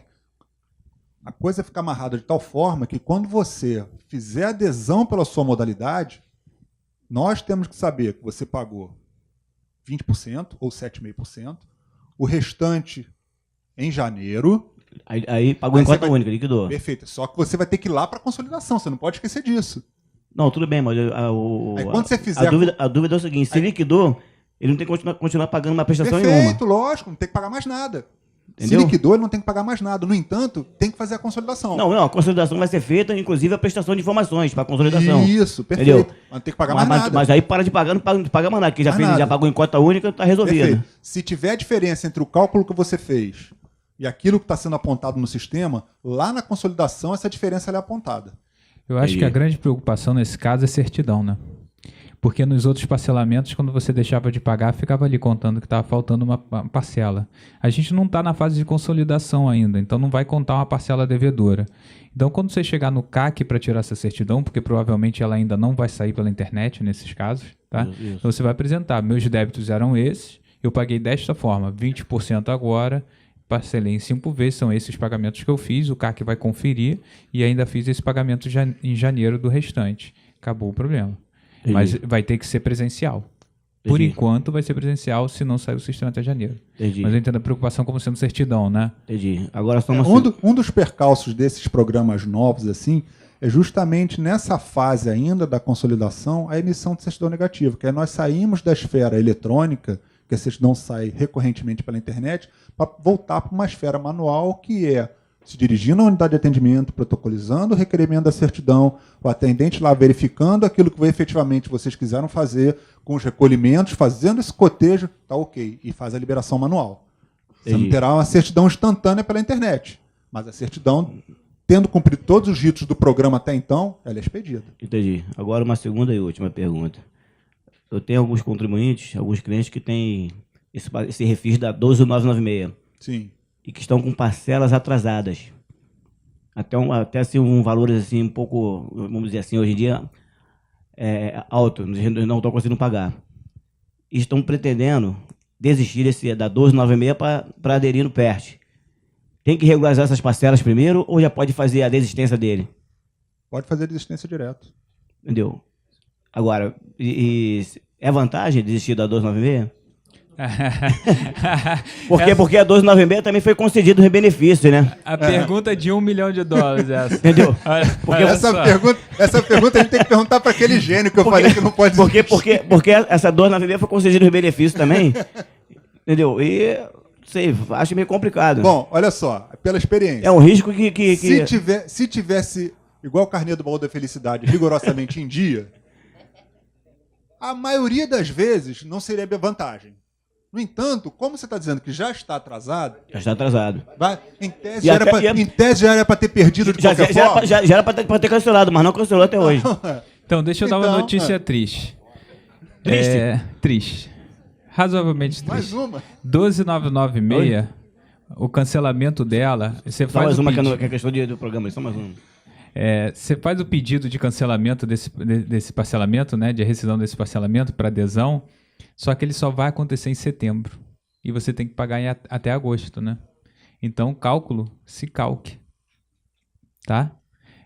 A coisa fica amarrada de tal forma que quando você fizer adesão pela sua modalidade, nós temos que saber que você pagou 20% ou 7,5%, o restante em janeiro. Aí pagou em cota única, liquidou. Perfeito. Só que você vai ter que ir lá para a consolidação, você não pode esquecer disso. Não, tudo bem, mas Aí quando você fizer a dúvida é o seguinte, se liquidou, ele não tem que continuar pagando uma prestação Perfeito, nenhuma. lógico, não tem que pagar mais nada. Entendeu? Se liquidou, ele não tem que pagar mais nada. No entanto, tem que fazer a consolidação. Não, a consolidação vai ser feita, inclusive a prestação de informações para a consolidação. Isso, perfeito. Entendeu? Mas não tem que pagar mais nada. Mas aí para de pagar, não paga mais nada, porque Mais nada. já pagou em cota única, está resolvido. Perfeito. Se tiver diferença entre o cálculo que você fez e aquilo que está sendo apontado no sistema, lá na consolidação essa diferença ela é apontada. Eu acho que a grande preocupação nesse caso é certidão, né? Porque nos outros parcelamentos, quando você deixava de pagar, ficava ali contando que estava faltando uma parcela. A gente não está na fase de consolidação ainda, então não vai contar uma parcela devedora. Então, quando você chegar no CAC para tirar essa certidão, porque provavelmente ela ainda não vai sair pela internet nesses casos, tá? Isso. Então você vai apresentar, meus débitos eram esses, eu paguei desta forma, 20% agora, parcelei em 5 vezes, são esses pagamentos que eu fiz, o CAC vai conferir e ainda fiz esse pagamento em janeiro do restante. Acabou o problema. Entendi. Mas vai ter que ser presencial. Por Entendi. enquanto vai ser presencial, se não sair o sistema até janeiro. Entendi. Mas eu entendo a preocupação como sendo certidão, né? Entendi. Agora só uma... Um dos percalços desses programas novos assim é justamente nessa fase ainda da consolidação a emissão de certidão negativa, que aí nós saímos da esfera eletrônica, que a certidão sai recorrentemente pela internet, para voltar para uma esfera manual, que é se dirigindo à unidade de atendimento, protocolizando o requerimento da certidão, o atendente lá verificando aquilo que efetivamente vocês quiseram fazer, com os recolhimentos, fazendo esse cotejo, tá ok, e faz a liberação manual. Você não Entendi. terá uma certidão instantânea pela internet, mas a certidão, tendo cumprido todos os ritos do programa até então, ela é expedida. Entendi. Agora uma segunda e última pergunta. Eu tenho alguns contribuintes, alguns clientes que têm esse refis da 12996 Sim. e que estão com parcelas atrasadas. Até assim, um valor assim, um pouco, vamos dizer assim, hoje em dia, alto, não estão conseguindo pagar. E estão pretendendo desistir da 1296 para aderir no PERT. Tem que regularizar essas parcelas primeiro ou já pode fazer a desistência dele? Pode fazer desistência direto. Entendeu? Agora, é vantagem desistir da 1296? Porque a 1296 também foi concedido o benefício, né? A pergunta de $1 milhão essa. Entendeu? Olha Essa pergunta a gente tem que perguntar para aquele gênio que eu falei que não pode Porque essa 1296 foi concedido o benefício também. Entendeu? E sei, acho meio complicado. Bom, olha só, pela experiência. É um risco que... Se tivesse, igual o carnê do baú da felicidade, rigorosamente em dia, a maioria das vezes não seria vantagem. No entanto, como você está dizendo que já está atrasado, Já está atrasado. em tese já era para ter perdido de qualquer forma. Já era para ter cancelado, mas não cancelou até hoje. Então, deixa eu dar uma Então, notícia triste. Triste? Triste. Razoavelmente Mais triste. uma. 12996, o cancelamento dela, você Só faz mais o uma pedido. que é questão do programa, só mais uma. Você faz o pedido de cancelamento desse parcelamento, né, de rescisão desse parcelamento para adesão, só que ele só vai acontecer em setembro. E você tem que pagar até agosto, né? Então, cálculo, se calque. Tá?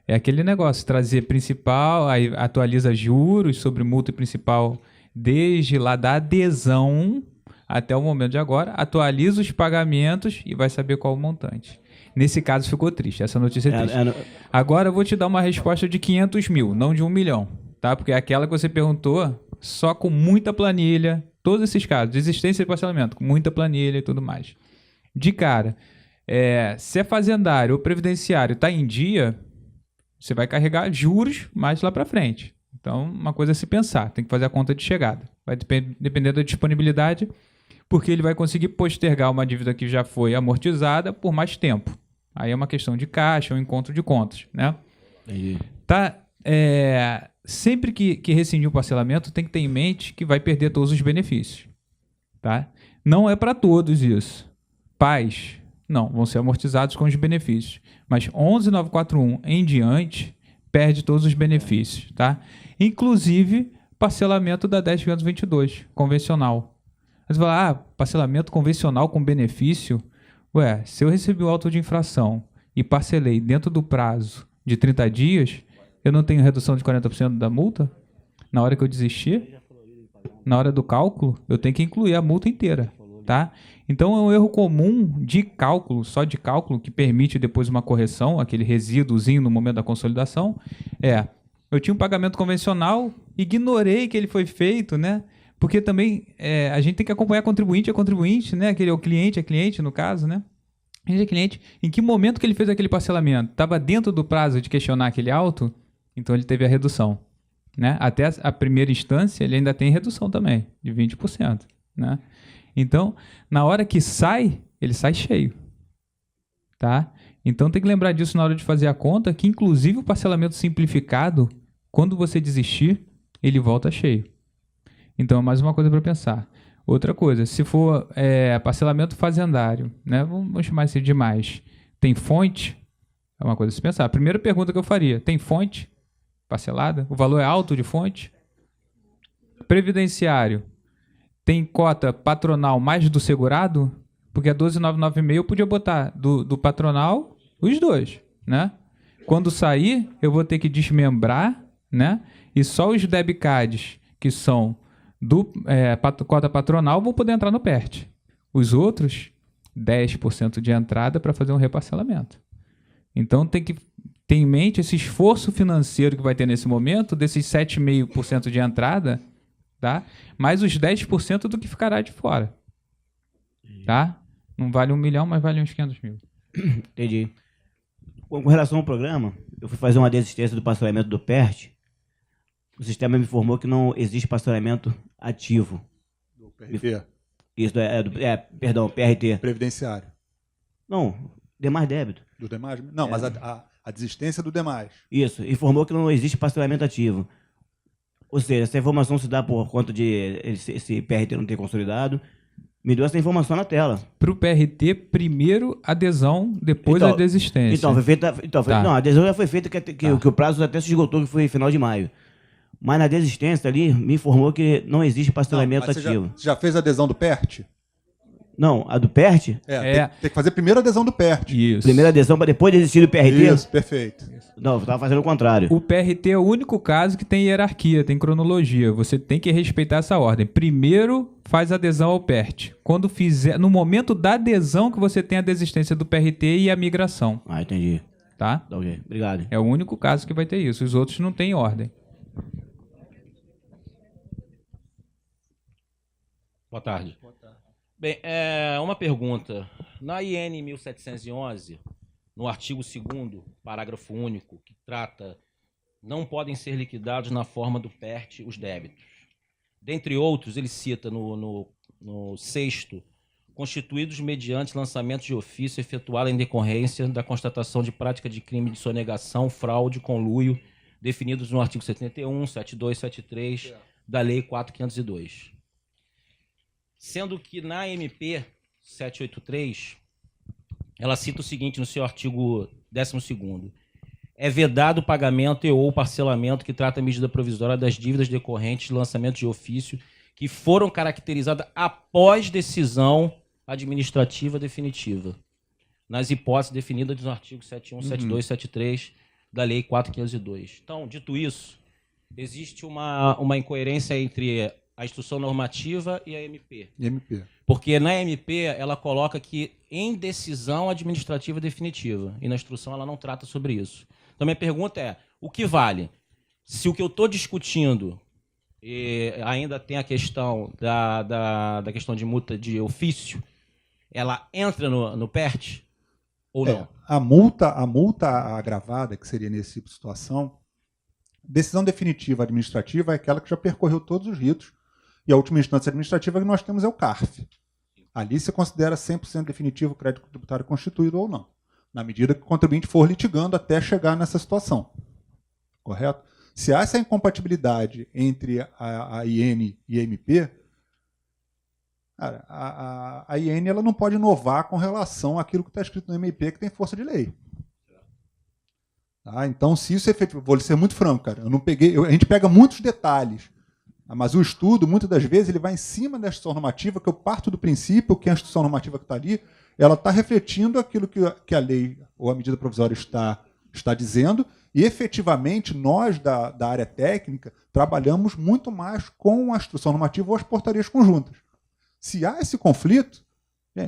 É aquele negócio, trazer principal, aí atualiza juros sobre multa e principal desde lá da adesão até o momento de agora, atualiza os pagamentos e vai saber qual o montante. Nesse caso ficou triste, essa notícia é triste. Agora eu vou te dar uma resposta de 500 mil, não de 1 milhão, tá? Porque é aquela que você perguntou, só com muita planilha, todos esses casos, desistência de parcelamento, com muita planilha e tudo mais. De cara, se é fazendário ou previdenciário está em dia, você vai carregar juros mais lá para frente. Então, uma coisa é se pensar, tem que fazer a conta de chegada. Vai depender da disponibilidade, porque ele vai conseguir postergar uma dívida que já foi amortizada por mais tempo. Aí é uma questão de caixa, um encontro de contas, né? Entendi. Tá, sempre que rescindir o parcelamento, tem que ter em mente que vai perder todos os benefícios. Tá? Não é para todos isso. Pais, não, vão ser amortizados com os benefícios. Mas 11.941 em diante, perde todos os benefícios. Tá? Inclusive, parcelamento da 10.522, convencional. Você fala, parcelamento convencional com benefício? Ué, se eu recebi o auto de infração e parcelei dentro do prazo de 30 dias, eu não tenho redução de 40% da multa? Na hora que eu desistir? Na hora do cálculo, eu tenho que incluir a multa inteira, tá? Então, é um erro comum de cálculo, só de cálculo, que permite depois uma correção, aquele resíduozinho no momento da consolidação, eu tinha um pagamento convencional, ignorei que ele foi feito, né? Porque também a gente tem que acompanhar contribuinte a contribuinte, né? Aquele é o cliente, no caso, né? Ele é cliente. Em que momento que ele fez aquele parcelamento? Estava dentro do prazo de questionar aquele auto? Então ele teve a redução. Né? Até a primeira instância, ele ainda tem redução também, de 20%. Né? Então, na hora que sai, ele sai cheio. Tá? Então tem que lembrar disso na hora de fazer a conta, que inclusive o parcelamento simplificado, quando você desistir, ele volta cheio. Então, mais uma coisa para pensar. Outra coisa, se for parcelamento fazendário, né? Vamos chamar isso de mais. Tem fonte? É uma coisa a se pensar. A primeira pergunta que eu faria, tem fonte parcelada? O valor é alto de fonte? Previdenciário, tem cota patronal mais do segurado? Porque a 12.996 eu podia botar do patronal os dois, né? Quando sair, eu vou ter que desmembrar, né? E só os debitcads que são cota patronal vão poder entrar no PERT. Os outros, 10% de entrada para fazer um reparcelamento. Então tem que tem em mente esse esforço financeiro que vai ter nesse momento, desses 7,5% de entrada, tá? Mais os 10% do que ficará de fora. Tá? Não vale 1 milhão, mas vale uns 500 mil. Entendi. Com relação ao programa, eu fui fazer uma desistência do pastoreamento do PERT. O sistema me informou que não existe pastoreamento ativo. Do PRT. Isso perdão, PRT. Previdenciário. Não, demais débito. Do demais? Não, mas a desistência do demais. Isso, informou que não existe pastoreamento ativo. Ou seja, essa informação se dá por conta de esse PRT não ter consolidado. Me deu essa informação na tela. Para o PRT, primeiro adesão, depois a desistência. Então, foi feita. Tá. Não, a adesão já foi feita, que o prazo até se esgotou, que foi final de maio. Mas na desistência ali, me informou que não existe pastoreamento ativo. Você já fez a adesão do PERT? Não, a do PERT? Tem que fazer primeiro a adesão do PERT. Isso. Primeira adesão para depois desistir do PRT? Isso, perfeito. Não, eu estava fazendo o contrário. O PRT é o único caso que tem hierarquia, tem cronologia. Você tem que respeitar essa ordem. Primeiro faz adesão ao PERT. Quando fizer, no momento da adesão que você tem a desistência do PRT e a migração. Ah, entendi. Tá? Ok, obrigado. É o único caso que vai ter isso. Os outros não têm ordem. Boa tarde. Bem, uma pergunta. Na IN 1711, no artigo 2º, parágrafo único, que trata não podem ser liquidados na forma do PERT os débitos. Dentre outros, ele cita no 6º, constituídos mediante lançamento de ofício efetuado em decorrência da constatação de prática de crime de sonegação, fraude, conluio, definidos no artigo 71, 72, 73 da Lei 4.502. Sendo que na MP 783, ela cita o seguinte no seu artigo 12º. É vedado o pagamento e ou parcelamento que trata a medida provisória das dívidas decorrentes de lançamento de ofício que foram caracterizadas após decisão administrativa definitiva, nas hipóteses definidas nos artigos 71, 72 e 73 da Lei 4.502. Então, dito isso, existe uma incoerência entre a instrução normativa e a MP. MP. Porque na MP ela coloca que em decisão administrativa definitiva e na instrução ela não trata sobre isso. Então minha pergunta é, o que vale? Se o que eu estou discutindo ainda tem a questão da questão de multa de ofício, ela entra no PERT ou não? A multa agravada, que seria nesse tipo de situação, decisão definitiva administrativa é aquela que já percorreu todos os ritos. E a última instância administrativa que nós temos é o CARF. Ali se considera 100% definitivo o crédito tributário constituído ou não, na medida que o contribuinte for litigando até chegar nessa situação. Correto? Se há essa incompatibilidade entre a IN e a MP, cara, a IN ela não pode inovar com relação àquilo que está escrito no MP, que tem força de lei. Tá? Então, se isso é efetivo, vou ser muito franco, cara, a gente pega muitos detalhes. Mas o estudo, muitas das vezes, ele vai em cima da instituição normativa, que eu parto do princípio que a instituição normativa que está ali, ela está refletindo aquilo que a lei ou a medida provisória está dizendo, e efetivamente nós, da área técnica, trabalhamos muito mais com a instrução normativa ou as portarias conjuntas. Se há esse conflito,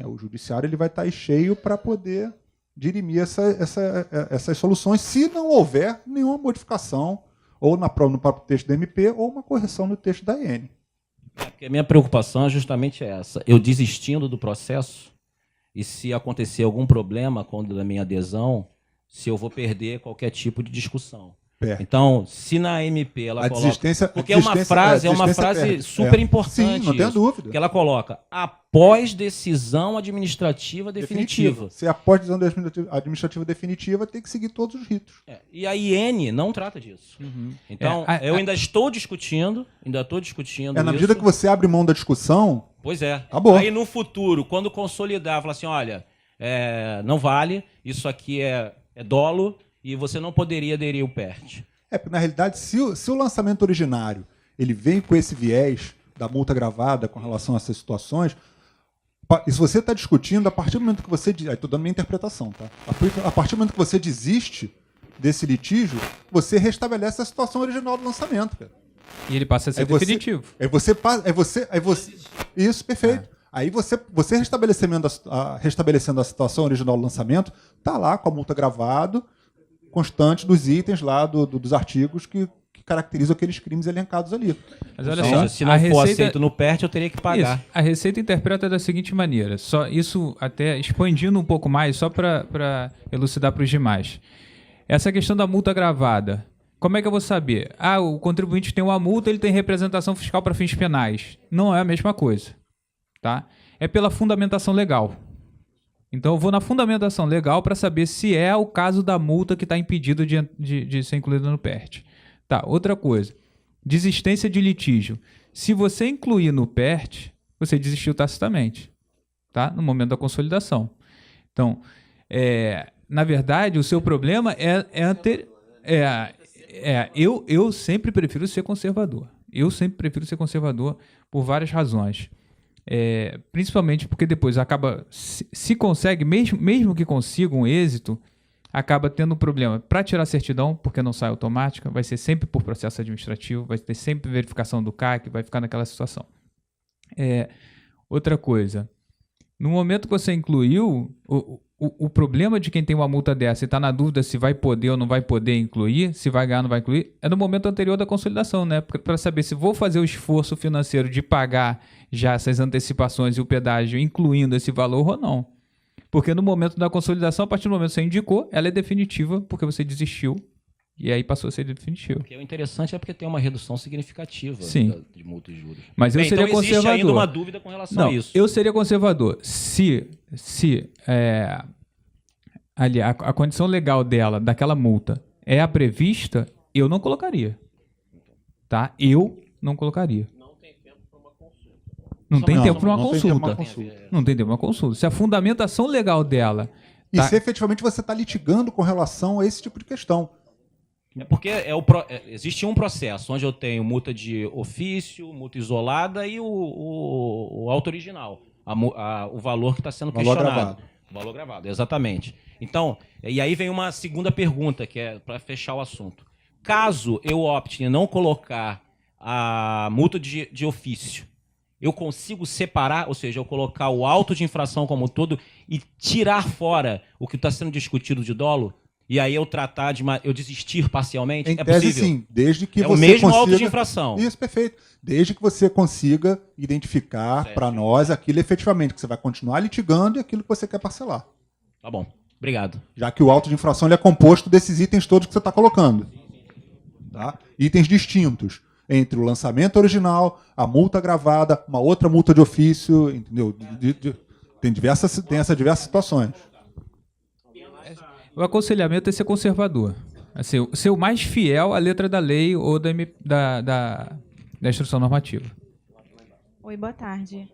o judiciário ele vai estar aí cheio para poder dirimir essas soluções, se não houver nenhuma modificação ou no próprio texto da MP, ou uma correção no texto da IN. Porque a minha preocupação é justamente essa. Eu desistindo do processo, e se acontecer algum problema quando da minha adesão, se eu vou perder qualquer tipo de discussão. Perde. Então, se na MP ela coloca... Porque é uma frase perde. super importante. Sim, não tenho dúvida. Que ela coloca após decisão administrativa definitiva. Se após decisão administrativa definitiva, tem que seguir todos os ritos. E a IN não trata disso. Então, eu ainda estou discutindo na medida que você abre mão da discussão... Pois é. Acabou. Aí no futuro, quando consolidar, falar assim, olha, não vale, isso aqui é dolo, e você não poderia aderir ao PERT. Porque na realidade, se o lançamento originário ele vem com esse viés da multa gravada com relação a essas situações, e se você está discutindo, a partir do momento que você... Estou dando minha interpretação, tá? A partir do momento que você desiste desse litígio, você restabelece a situação original do lançamento, cara. E ele passa a ser definitivo. Isso, perfeito. Aí você restabelecendo a situação original do lançamento, está lá com a multa gravada, constante dos itens lá dos artigos que caracterizam aqueles crimes elencados ali. Mas olha Ou só, seja, se não a for Receita- aceito no PERT, eu teria que pagar. Isso. A Receita interpreta da seguinte maneira, só isso até expandindo um pouco mais, só para elucidar para os demais. Essa questão da multa gravada, como é que eu vou saber? Ah, o contribuinte tem uma multa, ele tem representação fiscal para fins penais. Não é a mesma coisa, tá? É pela fundamentação legal. Então eu vou na fundamentação legal para saber se é o caso da multa que está impedido de ser incluída no PERT. Tá, outra coisa. Desistência de litígio. Se você incluir no PERT, você desistiu tacitamente, tá? No momento da consolidação. Então, na verdade, o seu problema eu sempre prefiro ser conservador. Eu sempre prefiro ser conservador por várias razões. Principalmente porque depois acaba, se consegue, mesmo que consiga um êxito, acaba tendo um problema para tirar a certidão, porque não sai automática, vai ser sempre por processo administrativo, vai ter sempre verificação do CAC, vai ficar naquela situação. Outra coisa, no momento que você incluiu, o problema de quem tem uma multa dessa e está na dúvida se vai poder ou não vai poder incluir, se vai ganhar ou não vai incluir, é no momento anterior da consolidação, né? Para saber se vou fazer o esforço financeiro de pagar já essas antecipações e o pedágio, incluindo esse valor ou não. Porque no momento da consolidação, a partir do momento que você indicou, ela é definitiva, porque você desistiu, e aí passou a ser definitiva. Porque o interessante é porque tem uma redução significativa Sim. de multa e juros. Mas eu seria então existe conservador. ainda uma dúvida com relação a isso. Eu seria conservador. Se ali, a condição legal dela, daquela multa, é a prevista, eu não colocaria. Tá? Eu não colocaria. Não tem tempo para uma consulta. Não tem tempo para uma consulta. Se a fundamentação legal dela... E tá- se efetivamente você está litigando com relação a esse tipo de questão. É porque existe um processo onde eu tenho multa de ofício, multa isolada e o auto original. O valor que está sendo Valor questionado. gravado. O valor gravado, exatamente. Então, e aí vem uma segunda pergunta, que é para fechar o assunto. Caso eu opte em não colocar a multa de ofício, eu consigo separar, ou seja, eu colocar o auto de infração como um todo e tirar fora o que está sendo discutido de dolo? E aí eu tratar eu desistir parcialmente? Em É tese, possível? sim. Desde que É você o mesmo auto consiga... de infração. Isso, perfeito. Desde que você consiga identificar Certo. para nós aquilo efetivamente, que você vai continuar litigando e aquilo que você quer parcelar. Tá bom. Obrigado. Já que o auto de infração ele é composto desses itens todos que você está colocando. Tá? Itens distintos entre o lançamento original, a multa gravada, uma outra multa de ofício, entendeu? Tem essas diversas situações. O aconselhamento é ser conservador. É ser o mais fiel à letra da lei ou da instrução normativa. Oi, boa tarde.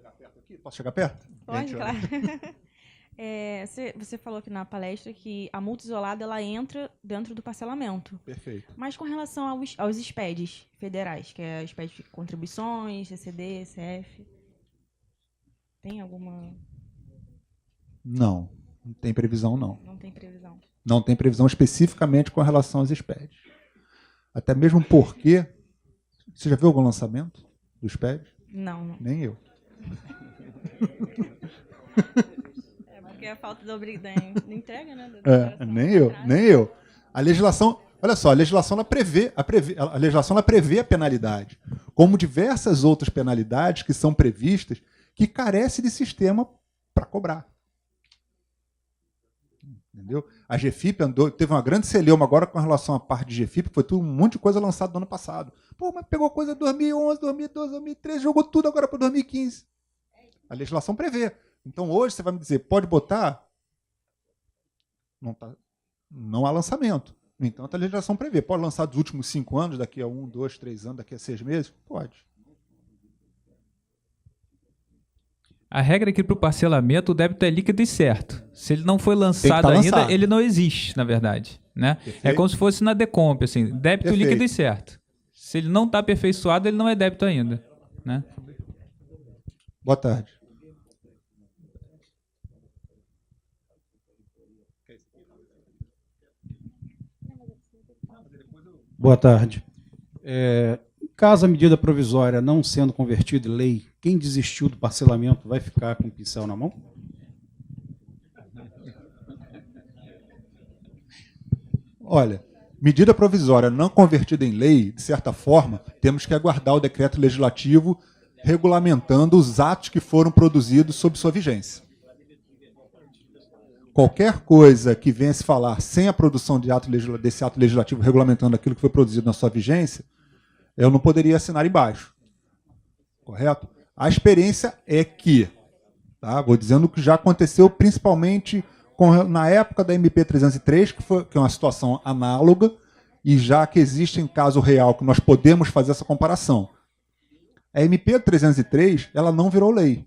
Posso chegar perto? Pode, Gente, claro. Você falou aqui na palestra que a multa isolada ela entra dentro do parcelamento. Perfeito. Mas com relação aos SPEDs federais, que é SPED de contribuições, CCD, CF, tem alguma... Não tem previsão, não. Não tem previsão. Não tem previsão especificamente com relação aos SPEDs. Até mesmo porque... Você já viu algum lançamento do SPED? Não. Nem eu. É porque a falta da entrega, né? Nem eu. A legislação... Olha só, a legislação ela prevê a penalidade, como diversas outras penalidades que são previstas que carecem de sistema para cobrar. Entendeu? A GFIP teve uma grande celeuma agora com relação à parte de GFIP, que foi tudo, um monte de coisa lançada no ano passado. Pô, mas pegou coisa de 2011, 2012, 2013, jogou tudo agora para 2015. A legislação prevê. Então hoje você vai me dizer, pode botar? Não há lançamento. No entanto, a legislação prevê. Pode lançar dos últimos 5 anos, daqui a 1, 2, 3 anos, daqui a 6 meses? Pode. A regra aqui para o parcelamento, o débito é líquido e certo. Se ele não foi lançado ainda, lançado. ele não existe, na verdade. Né? É como se fosse na Decomp, assim, débito Perfeito. líquido e certo. Se ele não está aperfeiçoado, ele não é débito ainda. Né? Boa tarde. Boa tarde. Caso a medida provisória não sendo convertida em lei, quem desistiu do parcelamento vai ficar com o pincel na mão? Olha, medida provisória não convertida em lei, de certa forma, temos que aguardar o decreto legislativo regulamentando os atos que foram produzidos sob sua vigência. Qualquer coisa que venha se falar sem a produção desse ato legislativo regulamentando aquilo que foi produzido na sua vigência, eu não poderia assinar embaixo. Correto? A experiência é que, tá? Vou dizendo o que já aconteceu, principalmente na época da MP 303, que é uma situação análoga, e já que existe em caso real que nós podemos fazer essa comparação. A MP 303, ela não virou lei.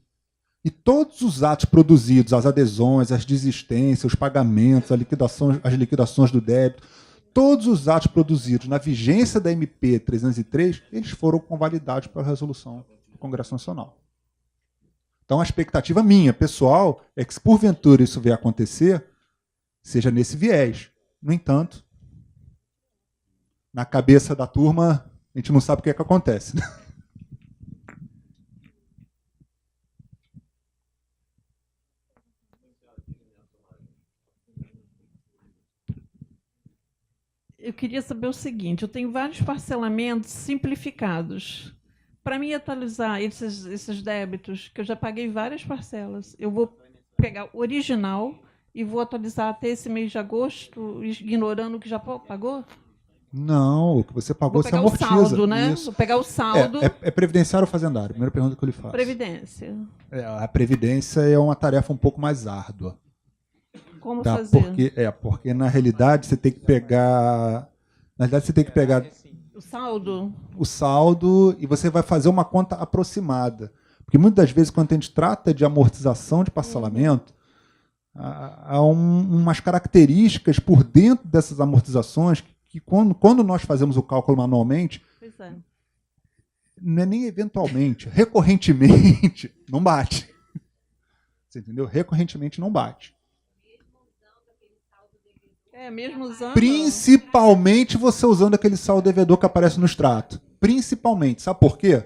E todos os atos produzidos, as adesões, as desistências, os pagamentos, as liquidações do débito, todos os atos produzidos na vigência da MP 303, eles foram convalidados pela resolução do Congresso Nacional. Então a expectativa minha, pessoal, é que se porventura isso vier a acontecer, seja nesse viés. No entanto, na cabeça da turma, a gente não sabe o que é que acontece. Eu queria saber o seguinte, eu tenho vários parcelamentos simplificados. Para mim atualizar esses débitos, que eu já paguei várias parcelas, eu vou pegar o original e vou atualizar até esse mês de agosto, ignorando o que já pagou? Não, o que você pagou, você amortiza. Vou pegar o saldo, né? Isso. Vou pegar o saldo. É previdenciário ou fazendário? Primeira pergunta que eu lhe faço. Previdência. A previdência é uma tarefa um pouco mais árdua. Como tá? fazer? Porque na realidade você tem que pegar... Na realidade você tem que pegar... O saldo? O saldo e você vai fazer uma conta aproximada. Porque muitas das vezes quando a gente trata de amortização de parcelamento, há umas características por dentro dessas amortizações que quando nós fazemos o cálculo manualmente, não é nem eventualmente, recorrentemente não bate. Você entendeu? Recorrentemente não bate. Mesmo usando... Principalmente você usando aquele saldo devedor que aparece no extrato. Principalmente. Sabe por quê?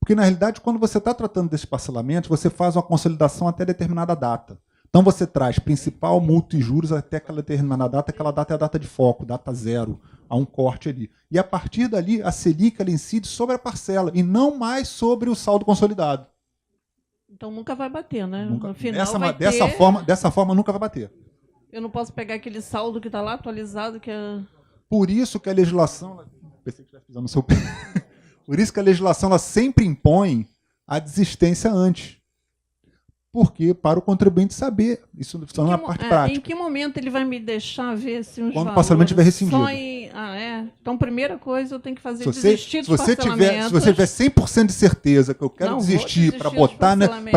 Porque, na realidade, quando você está tratando desses parcelamentos, você faz uma consolidação até determinada data. Então, você traz principal, multa e juros até aquela determinada data. Aquela data é a data de foco, data zero. Há um corte ali. E, a partir dali, a Selic ela incide sobre a parcela e não mais sobre o saldo consolidado. Então, nunca vai bater, né? Nunca. No final Dessa forma, nunca vai bater. Eu não posso pegar aquele saldo que está lá atualizado, que é... Por isso que a legislação... Pensei que estivesse pisando no seu pé. Por isso que a legislação ela sempre impõe a desistência antes. Porque para o contribuinte saber. Isso não é a parte prática. Em que momento ele vai me deixar ver se uns quando o parcelamento estiver rescindido. Então, primeira coisa, eu tenho que fazer desistir dos parcelamentos. Se você tiver 100% de certeza que eu quero desistir para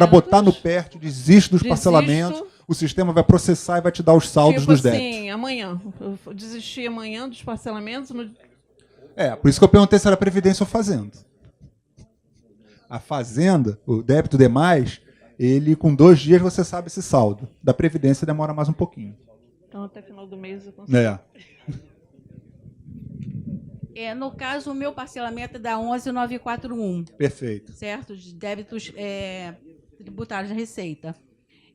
botar no PERT, desisto dos parcelamentos, o sistema vai processar e vai te dar os saldos dos débitos. Sim, amanhã. Eu desisti amanhã dos parcelamentos. Por isso que eu perguntei se era Previdência ou Fazenda. A Fazenda, o débito demais, ele com 2 dias você sabe esse saldo. Da Previdência demora mais um pouquinho. Então, até final do mês eu consigo. No caso, o meu parcelamento é da 11941. Perfeito. Certo? De débitos tributários da Receita.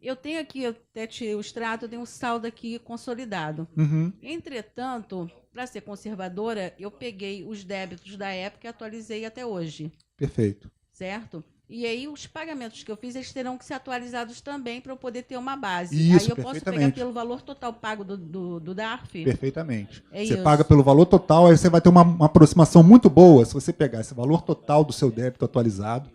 Eu tenho aqui, até tirei o extrato, eu tenho um saldo aqui consolidado. Uhum. Entretanto, para ser conservadora, eu peguei os débitos da época e atualizei até hoje. Perfeito. Certo? E aí os pagamentos que eu fiz, eles terão que ser atualizados também para eu poder ter uma base. Isso, aí eu posso pegar pelo valor total pago do DARF? Perfeitamente. Você paga pelo valor total, aí você vai ter uma aproximação muito boa se você pegar esse valor total do seu débito atualizado,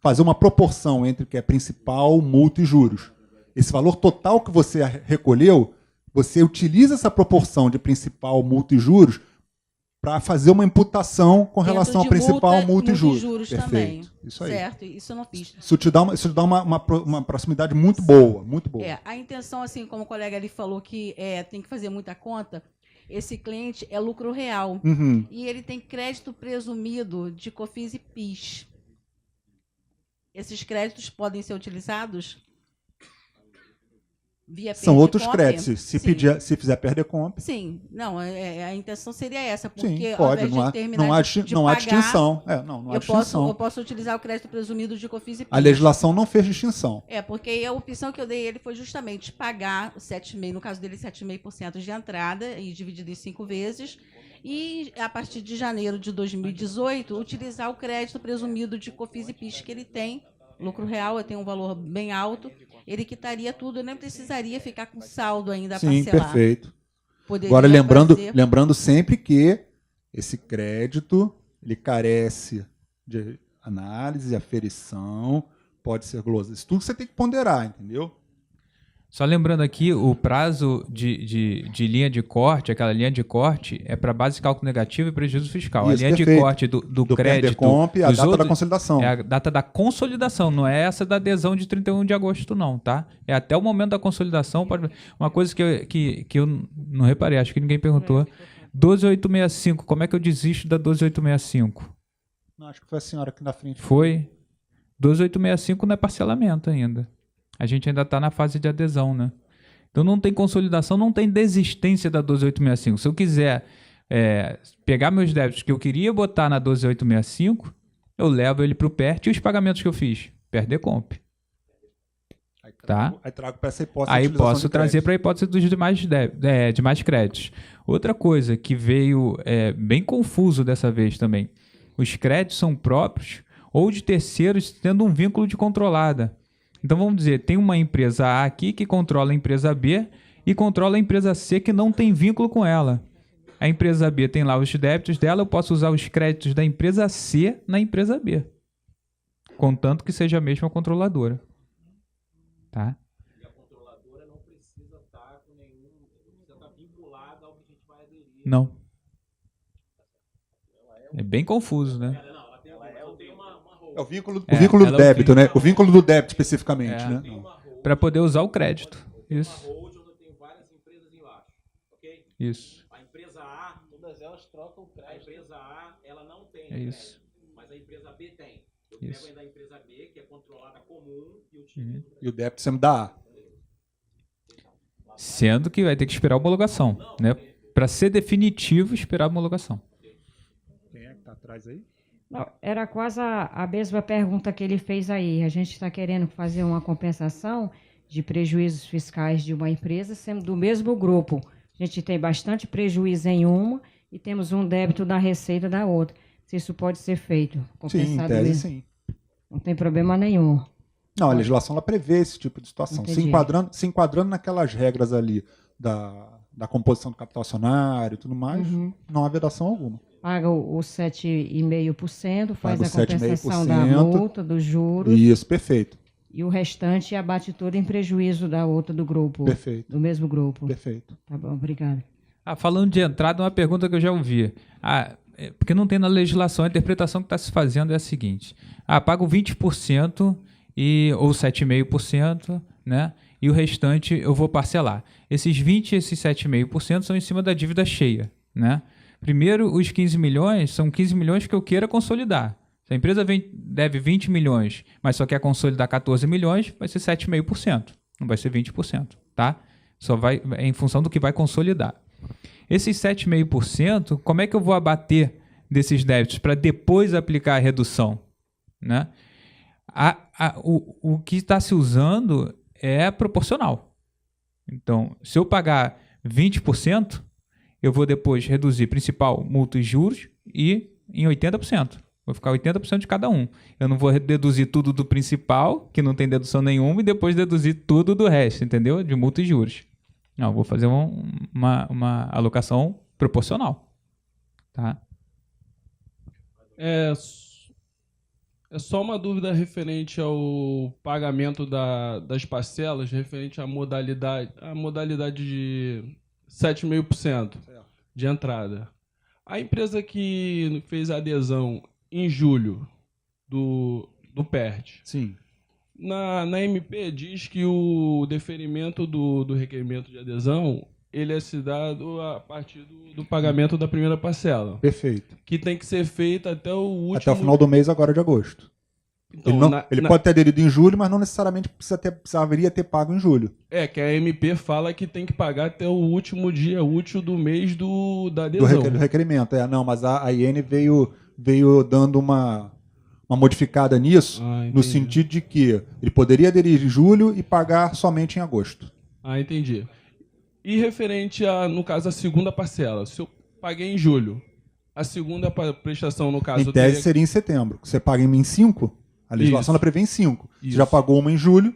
fazer uma proporção entre o que é principal, multa e juros. Esse valor total que você recolheu, você utiliza essa proporção de principal, multa e juros para fazer uma imputação com relação ao principal, multa e juros. Perfeito. Também. Isso aí. Certo, isso eu não fiz. Isso te dá uma proximidade muito boa, muito boa. A intenção, assim, como o colega ali falou, que tem que fazer muita conta, esse cliente é lucro real. Uhum. E ele tem crédito presumido de COFINS e PIS. Esses créditos podem ser utilizados? via São Perde outros Comp. créditos. Se fizer perder compra. Sim, não, a intenção seria essa, porque Sim, ao pode, invés não há, de terminar não há, de não há pagar, distinção. Não há eu distinção. posso utilizar o crédito presumido de COFINS e PIS. A legislação não fez distinção. Porque a opção que eu dei a ele foi justamente pagar 7,5%, no caso dele, 7,5% de entrada e dividido em 5 vezes, e a partir de janeiro de 2018 utilizar o crédito presumido de COFINS e PIS que ele tem, lucro real, tem um valor bem alto, ele quitaria tudo, eu nem precisaria ficar com saldo ainda a Sim, parcelar. perfeito. Poderia Agora, fazer- lembrando sempre que esse crédito ele carece de análise, aferição, pode ser glosado. Isso tudo você tem que ponderar, entendeu? Só lembrando aqui, o prazo de linha de corte, aquela linha de corte, é para base de cálculo negativo e prejuízo fiscal. Isso, a linha perfeito. de corte do crédito... Perder-comp é a dos data da outros consolidação. É a data da consolidação, não é essa da adesão de 31 de agosto, não, tá? É até o momento da consolidação. Uma coisa que eu não reparei, acho que ninguém perguntou. 12865, como é que eu desisto da 12865? Não, acho que foi a senhora aqui na frente. Foi. 12865 não é parcelamento ainda. A gente ainda está na fase de adesão, né? Então não tem consolidação, não tem desistência da 12865. Se eu quiser pegar meus débitos que eu queria botar na 12865, eu levo ele para o PERT e os pagamentos que eu fiz. Perder comp. Tá? Aí trago para essa hipótese. Aí de utilização posso de trazer crédito. para a hipótese dos demais créditos. Outra coisa que veio bem confuso dessa vez também. Os créditos são próprios ou de terceiros tendo um vínculo de controlada. Então vamos dizer, tem uma empresa A aqui que controla a empresa B e controla a empresa C que não tem vínculo com ela. A empresa B tem lá os débitos dela, eu posso usar os créditos da empresa C na empresa B. Contanto que seja a mesma controladora. Tá? E a controladora não precisa estar com nenhum, não precisa estar vinculada ao que a gente vai aderir. Não. É bem confuso, né? É o vínculo, É, o vínculo do ela é o débito, né? O vínculo do débito especificamente, É. né? Para poder usar o crédito. Isso. Hoje eu tenho várias empresas embaixo, ok? Isso. A empresa A, todas elas trocam crédito. A empresa A, ela não tem É isso. crédito, mas a empresa B tem. Eu Isso. pego ainda a empresa B, que é controlada comum, e utilizo. E o débito sempre dá A. Sendo que vai ter que esperar a homologação, né? Para ser definitivo, esperar a homologação. Quem é que está atrás aí? Não, era quase a mesma pergunta que ele fez aí. A gente está querendo fazer uma compensação de prejuízos fiscais de uma empresa sendo do mesmo grupo. A gente tem bastante prejuízo em uma e temos um débito da receita da outra. Se isso pode ser feito, Sim, em compensado tese, mesmo. sim. Não tem problema nenhum. Não, a legislação ela prevê esse tipo de situação. Se Entendi. enquadrando naquelas regras ali da composição do capital acionário e tudo mais, Uhum. não há vedação alguma. Paga o 7,5%, faz Paga a o 7,5%. compensação da multa, dos juros. Isso, perfeito. E o restante abate tudo em prejuízo da outra do grupo. Perfeito. Do mesmo grupo. Perfeito. Tá bom, obrigada. Falando de entrada, uma pergunta que eu já ouvi. Porque não tem na legislação, a interpretação que está se fazendo é a seguinte. Pago 20% ou 7,5%, né? E o restante eu vou parcelar. Esses 20% e esses 7,5% são em cima da dívida cheia, né? Primeiro, os 15 milhões são 15 milhões que eu queira consolidar. Se a empresa deve 20 milhões, mas só quer consolidar 14 milhões, vai ser 7,5%. Não vai ser 20%, tá? Só vai em função do que vai consolidar. Esses 7,5%, como é que eu vou abater desses débitos para depois aplicar a redução, né? O que está se usando é proporcional. Então, se eu pagar 20%, eu vou depois reduzir principal, multa e juros e em 80%. Vou ficar 80% de cada um. Eu não vou deduzir tudo do principal, que não tem dedução nenhuma, e depois deduzir tudo do resto, entendeu? De multa e juros. Não, vou fazer uma alocação proporcional. Tá? É só uma dúvida referente ao pagamento das parcelas, referente à modalidade de 7,5% de entrada. A empresa que fez a adesão em julho do PERT, sim. Na MP diz que o deferimento do requerimento de adesão ele é se dado a partir do pagamento da primeira parcela. Perfeito. Que tem que ser feito até o último... Até o final do mês agora de agosto. Então, Ele pode ter aderido em julho, mas não necessariamente precisaria ter pago em julho. Que a MP fala que tem que pagar até o último dia útil do mês da adesão. Do requerimento. Não, mas a IN veio dando uma modificada nisso, no sentido de que ele poderia aderir em julho e pagar somente em agosto. Entendi. E referente no caso, a segunda parcela, se eu paguei em julho, a segunda prestação, no caso... Em tese seria em setembro. Você paga em 5, a legislação ela prevê em 5. Você já pagou uma em julho,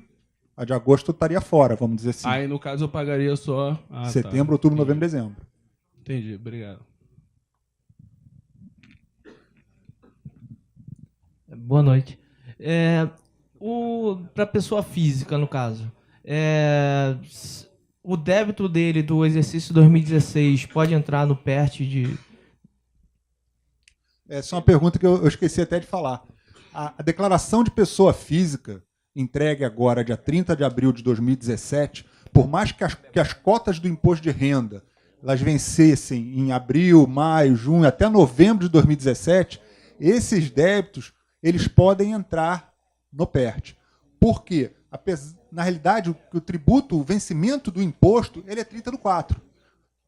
a de agosto estaria fora, vamos dizer assim. Aí, no caso, eu pagaria só... setembro, outubro, novembro, dezembro. Entendi, obrigado. Boa noite. Para pessoa física, no caso, o débito dele do exercício 2016 pode entrar no PERT de... Essa é uma pergunta que eu esqueci até de falar. A declaração de pessoa física, entregue agora, dia 30 de abril de 2017, por mais que as cotas do imposto de renda elas vencessem em abril, maio, junho, até novembro de 2017, esses débitos eles podem entrar no PERT. Por quê? Na realidade, o tributo, o vencimento do imposto, ele é 30/4.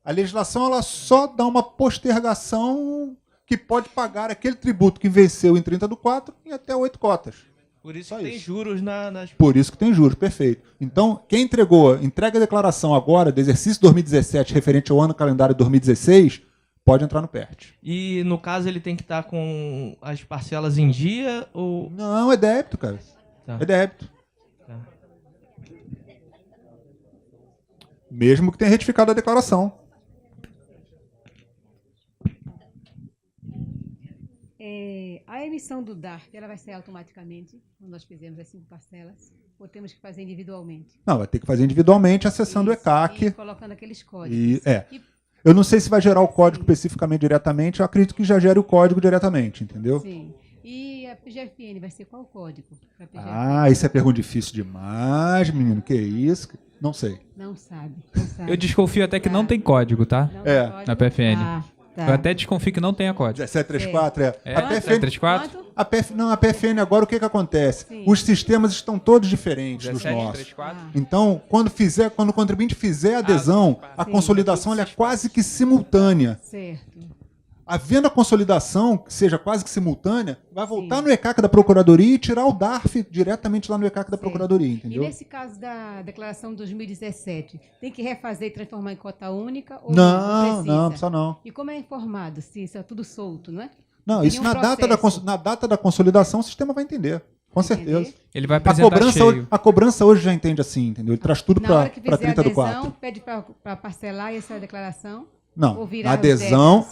A legislação ela só dá uma postergação que pode pagar aquele tributo que venceu em 30/4 em até 8 cotas. Por isso que tem juros nas... Por isso que tem juros, perfeito. Então, quem entrega a declaração agora do exercício 2017 referente ao ano calendário 2016, pode entrar no PERT. E, no caso, ele tem que estar com as parcelas em dia ou... Não, é débito, cara. Tá. É débito. Tá. Mesmo que tenha retificado a declaração. A emissão do DARF, ela vai ser automaticamente, quando nós fizermos as 5 parcelas, ou temos que fazer individualmente? Não, vai ter que fazer individualmente, acessando o ECAC. E colocando aqueles códigos. Eu não sei se vai gerar o código especificamente diretamente, eu acredito que já gere o código diretamente, entendeu? Sim. E a PGFN vai ser qual o código? Isso é pergunta difícil demais, menino. Que isso? Não sei. Não sabe. Eu desconfio até que não tem código, tá? Na PFN. Tá. Eu até desconfio que não tenha código. 1734 É. A PFN, 1734? a PFN agora o que acontece? Sim. Os sistemas estão todos diferentes dos nossos. 1734? Então, quando o contribuinte fizer a adesão, a consolidação ela é quase que simultânea. Certo. Havendo a consolidação, que seja quase que simultânea, vai voltar no ECAC da Procuradoria e tirar o DARF diretamente lá no ECAC da Procuradoria, entendeu? E nesse caso da declaração de 2017, tem que refazer e transformar em cota única? Ou Não precisa não. E como é informado? Se isso é tudo solto, não é? Não, isso na data da consolidação o sistema vai entender. Com certeza. Ele vai apresentar cheio. A cobrança hoje já entende assim, entendeu? Ele traz tudo para 30/4. Adesão, pede para parcelar essa declaração? Não,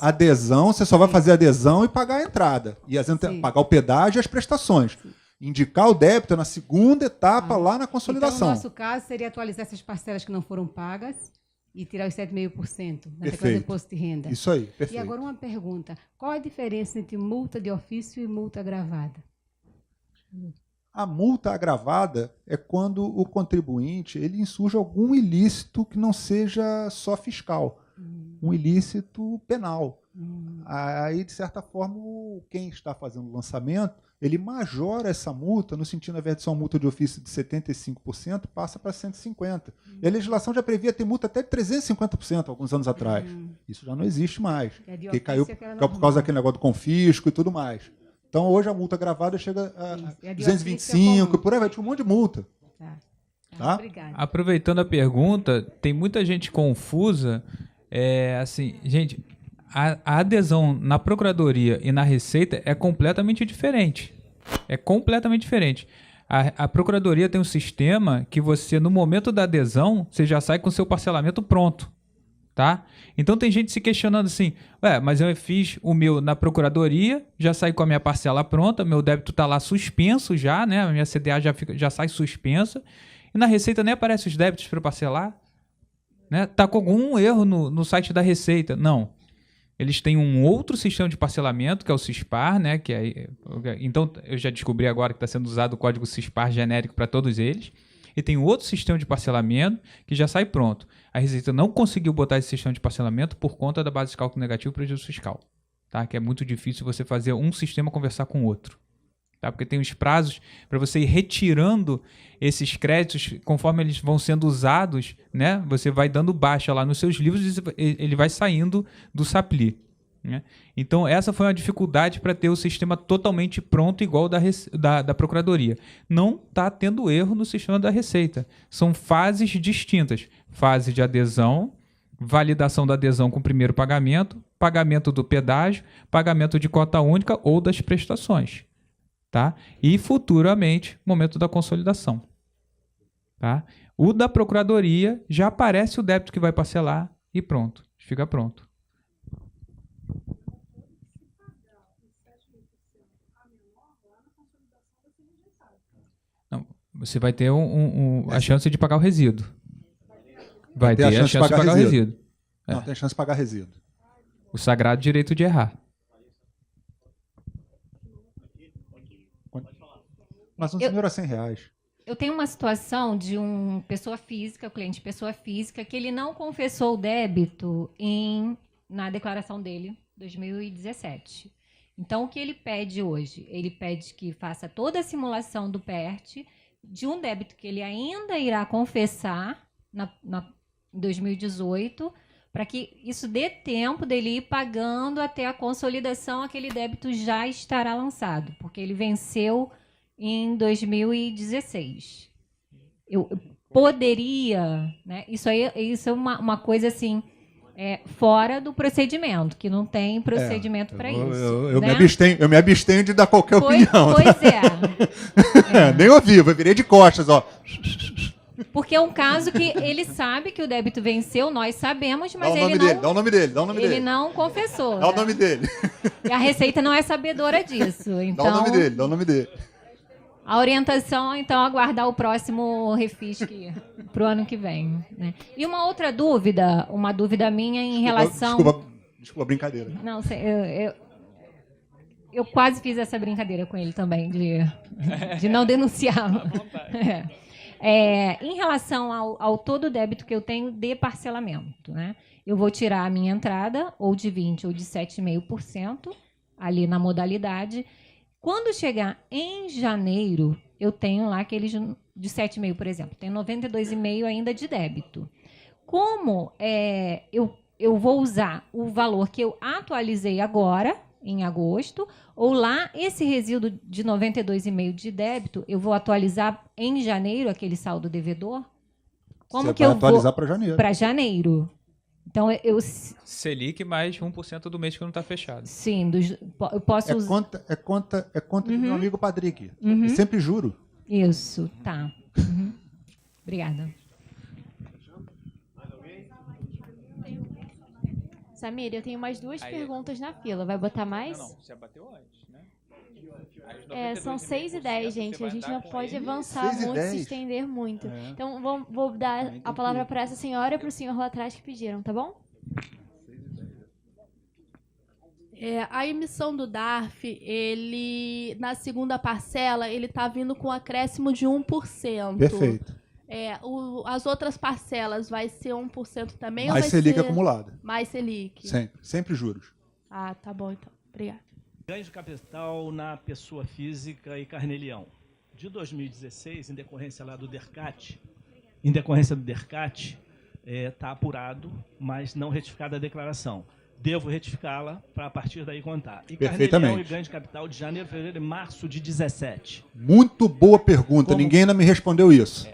adesão, você só vai fazer adesão e pagar a entrada. E pagar o pedágio e as prestações. Sim. Indicar o débito na segunda etapa lá na consolidação. Então, no nosso caso, seria atualizar essas parcelas que não foram pagas e tirar os 7,5% na declaração de imposto de renda. Isso aí, perfeito. E agora uma pergunta. Qual a diferença entre multa de ofício e multa agravada? A multa agravada é quando o contribuinte ele insurge algum ilícito que não seja só fiscal. Um ilícito penal. Aí, de certa forma, quem está fazendo o lançamento, ele majora essa multa, no sentido, na verdade, uma multa de ofício de 75%, passa para 150%. E a legislação já previa ter multa até de 350% alguns anos atrás. Isso já não existe mais. Que caiu por causa daquele negócio do confisco e tudo mais. Então, hoje a multa gravada chega a 225, por aí vai, tinha um monte de multa. Tá? Aproveitando a pergunta, tem muita gente confusa. Assim, gente, a adesão na Procuradoria e na Receita é completamente diferente. É completamente diferente. A Procuradoria tem um sistema que você, no momento da adesão, você já sai com o seu parcelamento pronto. Tá? Então tem gente se questionando assim, mas eu fiz o meu na Procuradoria, já saí com a minha parcela pronta, meu débito está lá suspenso já, né? A minha CDA já sai suspensa, e na Receita nem aparece os débitos para parcelar. Né? Tá com algum erro no site da Receita? Não. Eles têm um outro sistema de parcelamento, que é o CISPAR, né? Então, eu já descobri agora que está sendo usado o código CISPAR genérico para todos eles. E tem outro sistema de parcelamento que já sai pronto. A Receita não conseguiu botar esse sistema de parcelamento por conta da base de cálculo negativo e prejuízo fiscal. Tá? Que é muito difícil você fazer um sistema conversar com o outro. tá? Porque tem os prazos para você ir retirando esses créditos conforme eles vão sendo usados, né? Você vai dando baixa lá nos seus livros e ele vai saindo do Sapli, né? Então, essa foi uma dificuldade para ter o sistema totalmente pronto, igual da Procuradoria. Não está tendo erro no sistema da Receita. São fases distintas. Fase de adesão, validação da adesão com o primeiro pagamento, pagamento do pedágio, pagamento de cota única ou das prestações. Tá? E, futuramente, momento da consolidação. Tá? O da Procuradoria, já aparece o débito que vai parcelar e pronto. Fica pronto. Não, você vai ter a chance de pagar o resíduo. Vai ter a chance de pagar o resíduo. Não, tem chance de pagar resíduo. O sagrado direito de errar. Mas um senhor a R$100. Eu tenho uma situação de pessoa física, cliente pessoa física, que ele não confessou o débito na declaração dele, 2017. Então, o que ele pede hoje? Ele pede que faça toda a simulação do PERT de um débito que ele ainda irá confessar em 2018, para que isso dê tempo dele ir pagando até a consolidação, aquele débito já estará lançado, porque ele venceu em 2016. Eu poderia, né? Isso é uma coisa assim, fora do procedimento, que não tem procedimento para isso. Eu né? me abstenho de dar qualquer opinião. Pois Nem ouvi, eu virei de costas, ó. Porque é um caso que ele sabe que o débito venceu, nós sabemos, mas Dá o nome dele. Ele não confessou. Dá o né? nome dele. E a Receita não é sabedora disso. Então, Dá o nome dele. A orientação, então, é aguardar o próximo refis para o ano que vem. Né? E uma outra dúvida, minha em relação... Desculpa a brincadeira. Não, eu quase fiz essa brincadeira com ele também, de não denunciá-lo. Em relação ao todo débito que eu tenho de parcelamento, né? Eu vou tirar a minha entrada, ou de 20% ou de 7,5%, ali na modalidade. Quando chegar em janeiro, eu tenho lá aqueles de 7,5%, por exemplo. Tenho 92,5% ainda de débito. Como eu vou usar o valor que eu atualizei agora, em agosto, ou lá esse resíduo de 92,5% de débito, eu vou atualizar em janeiro aquele saldo devedor? Como Você que vai eu atualizar vou para janeiro. Para janeiro. Então Selic mais 1% do mês que não está fechado. Sim, eu posso usar. É conta do meu amigo Patrick. Uhum. Eu sempre juro. Isso, tá. Uhum. Obrigada. Samir, eu tenho mais duas perguntas na fila. Vai botar mais? Não, você abateu antes, né? São 6h10, gente. A gente não pode avançar muito, se estender muito. Então, vou dar a palavra para essa senhora e para o senhor lá atrás que pediram, tá bom? A emissão do DARF, ele, na segunda parcela, ele está vindo com um acréscimo de 1%. Perfeito. As outras parcelas vai ser 1% também? Mais ou vai Selic ser... acumulada. Mais Selic. Sempre juros. Ah, tá bom então. Obrigada. Ganho de capital na pessoa física e carnê-leão. De 2016, em decorrência lá do DERCAT, está apurado, mas não retificada a declaração. Devo retificá-la para a partir daí contar. E carnê-leão e ganho de capital de janeiro, fevereiro e março de 17. Muito boa pergunta. Ninguém ainda me respondeu isso.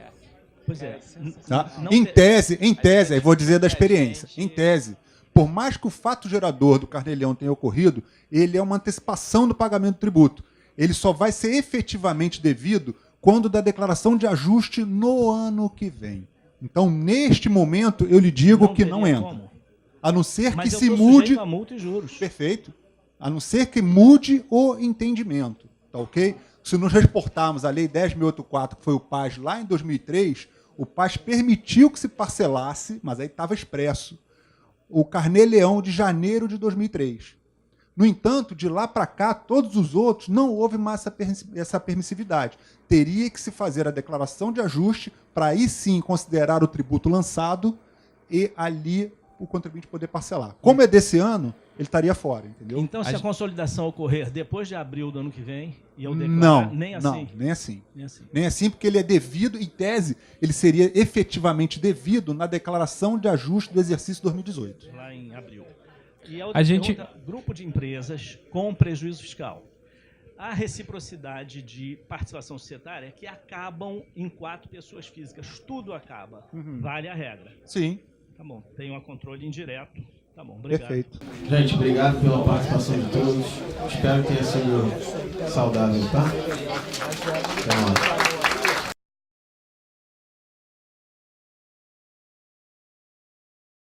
Pois é. Tá? Em tese, aí vou dizer da experiência. Em tese, por mais que o fato gerador do carnê-leão tenha ocorrido, ele é uma antecipação do pagamento do tributo. Ele só vai ser efetivamente devido quando da declaração de ajuste no ano que vem. Então, neste momento, eu lhe digo que não entra. Como? A não ser Mas que eu se tô mude... sujeito a multa e juros. Perfeito. A não ser que mude o entendimento. Tá ok? Se nos reportarmos a Lei 10.084, que foi o PAS lá em 2003, o PAS permitiu que se parcelasse, mas aí estava expresso, o carnê-leão de janeiro de 2003. No entanto, de lá para cá, todos os outros, não houve mais essa permissividade. Teria que se fazer a declaração de ajuste para aí sim considerar o tributo lançado e ali o contribuinte poder parcelar. Como é desse ano, ele estaria fora, entendeu? Então, se a consolidação ocorrer depois de abril do ano que vem, e eu declarar, nem assim? Não, nem assim. Nem assim, porque ele é devido, em tese, ele seria efetivamente devido na declaração de ajuste do exercício 2018. Lá em abril. E a outra pergunta, grupo de empresas com prejuízo fiscal. A reciprocidade de participação societária é que acabam em 4 pessoas físicas. Tudo acaba. Vale a regra. Sim. Tá bom. Tem um controle indireto. Tá bom. Obrigado. Perfeito. Gente, obrigado pela participação de todos. Espero que tenha sido saudável, tá? Até mais.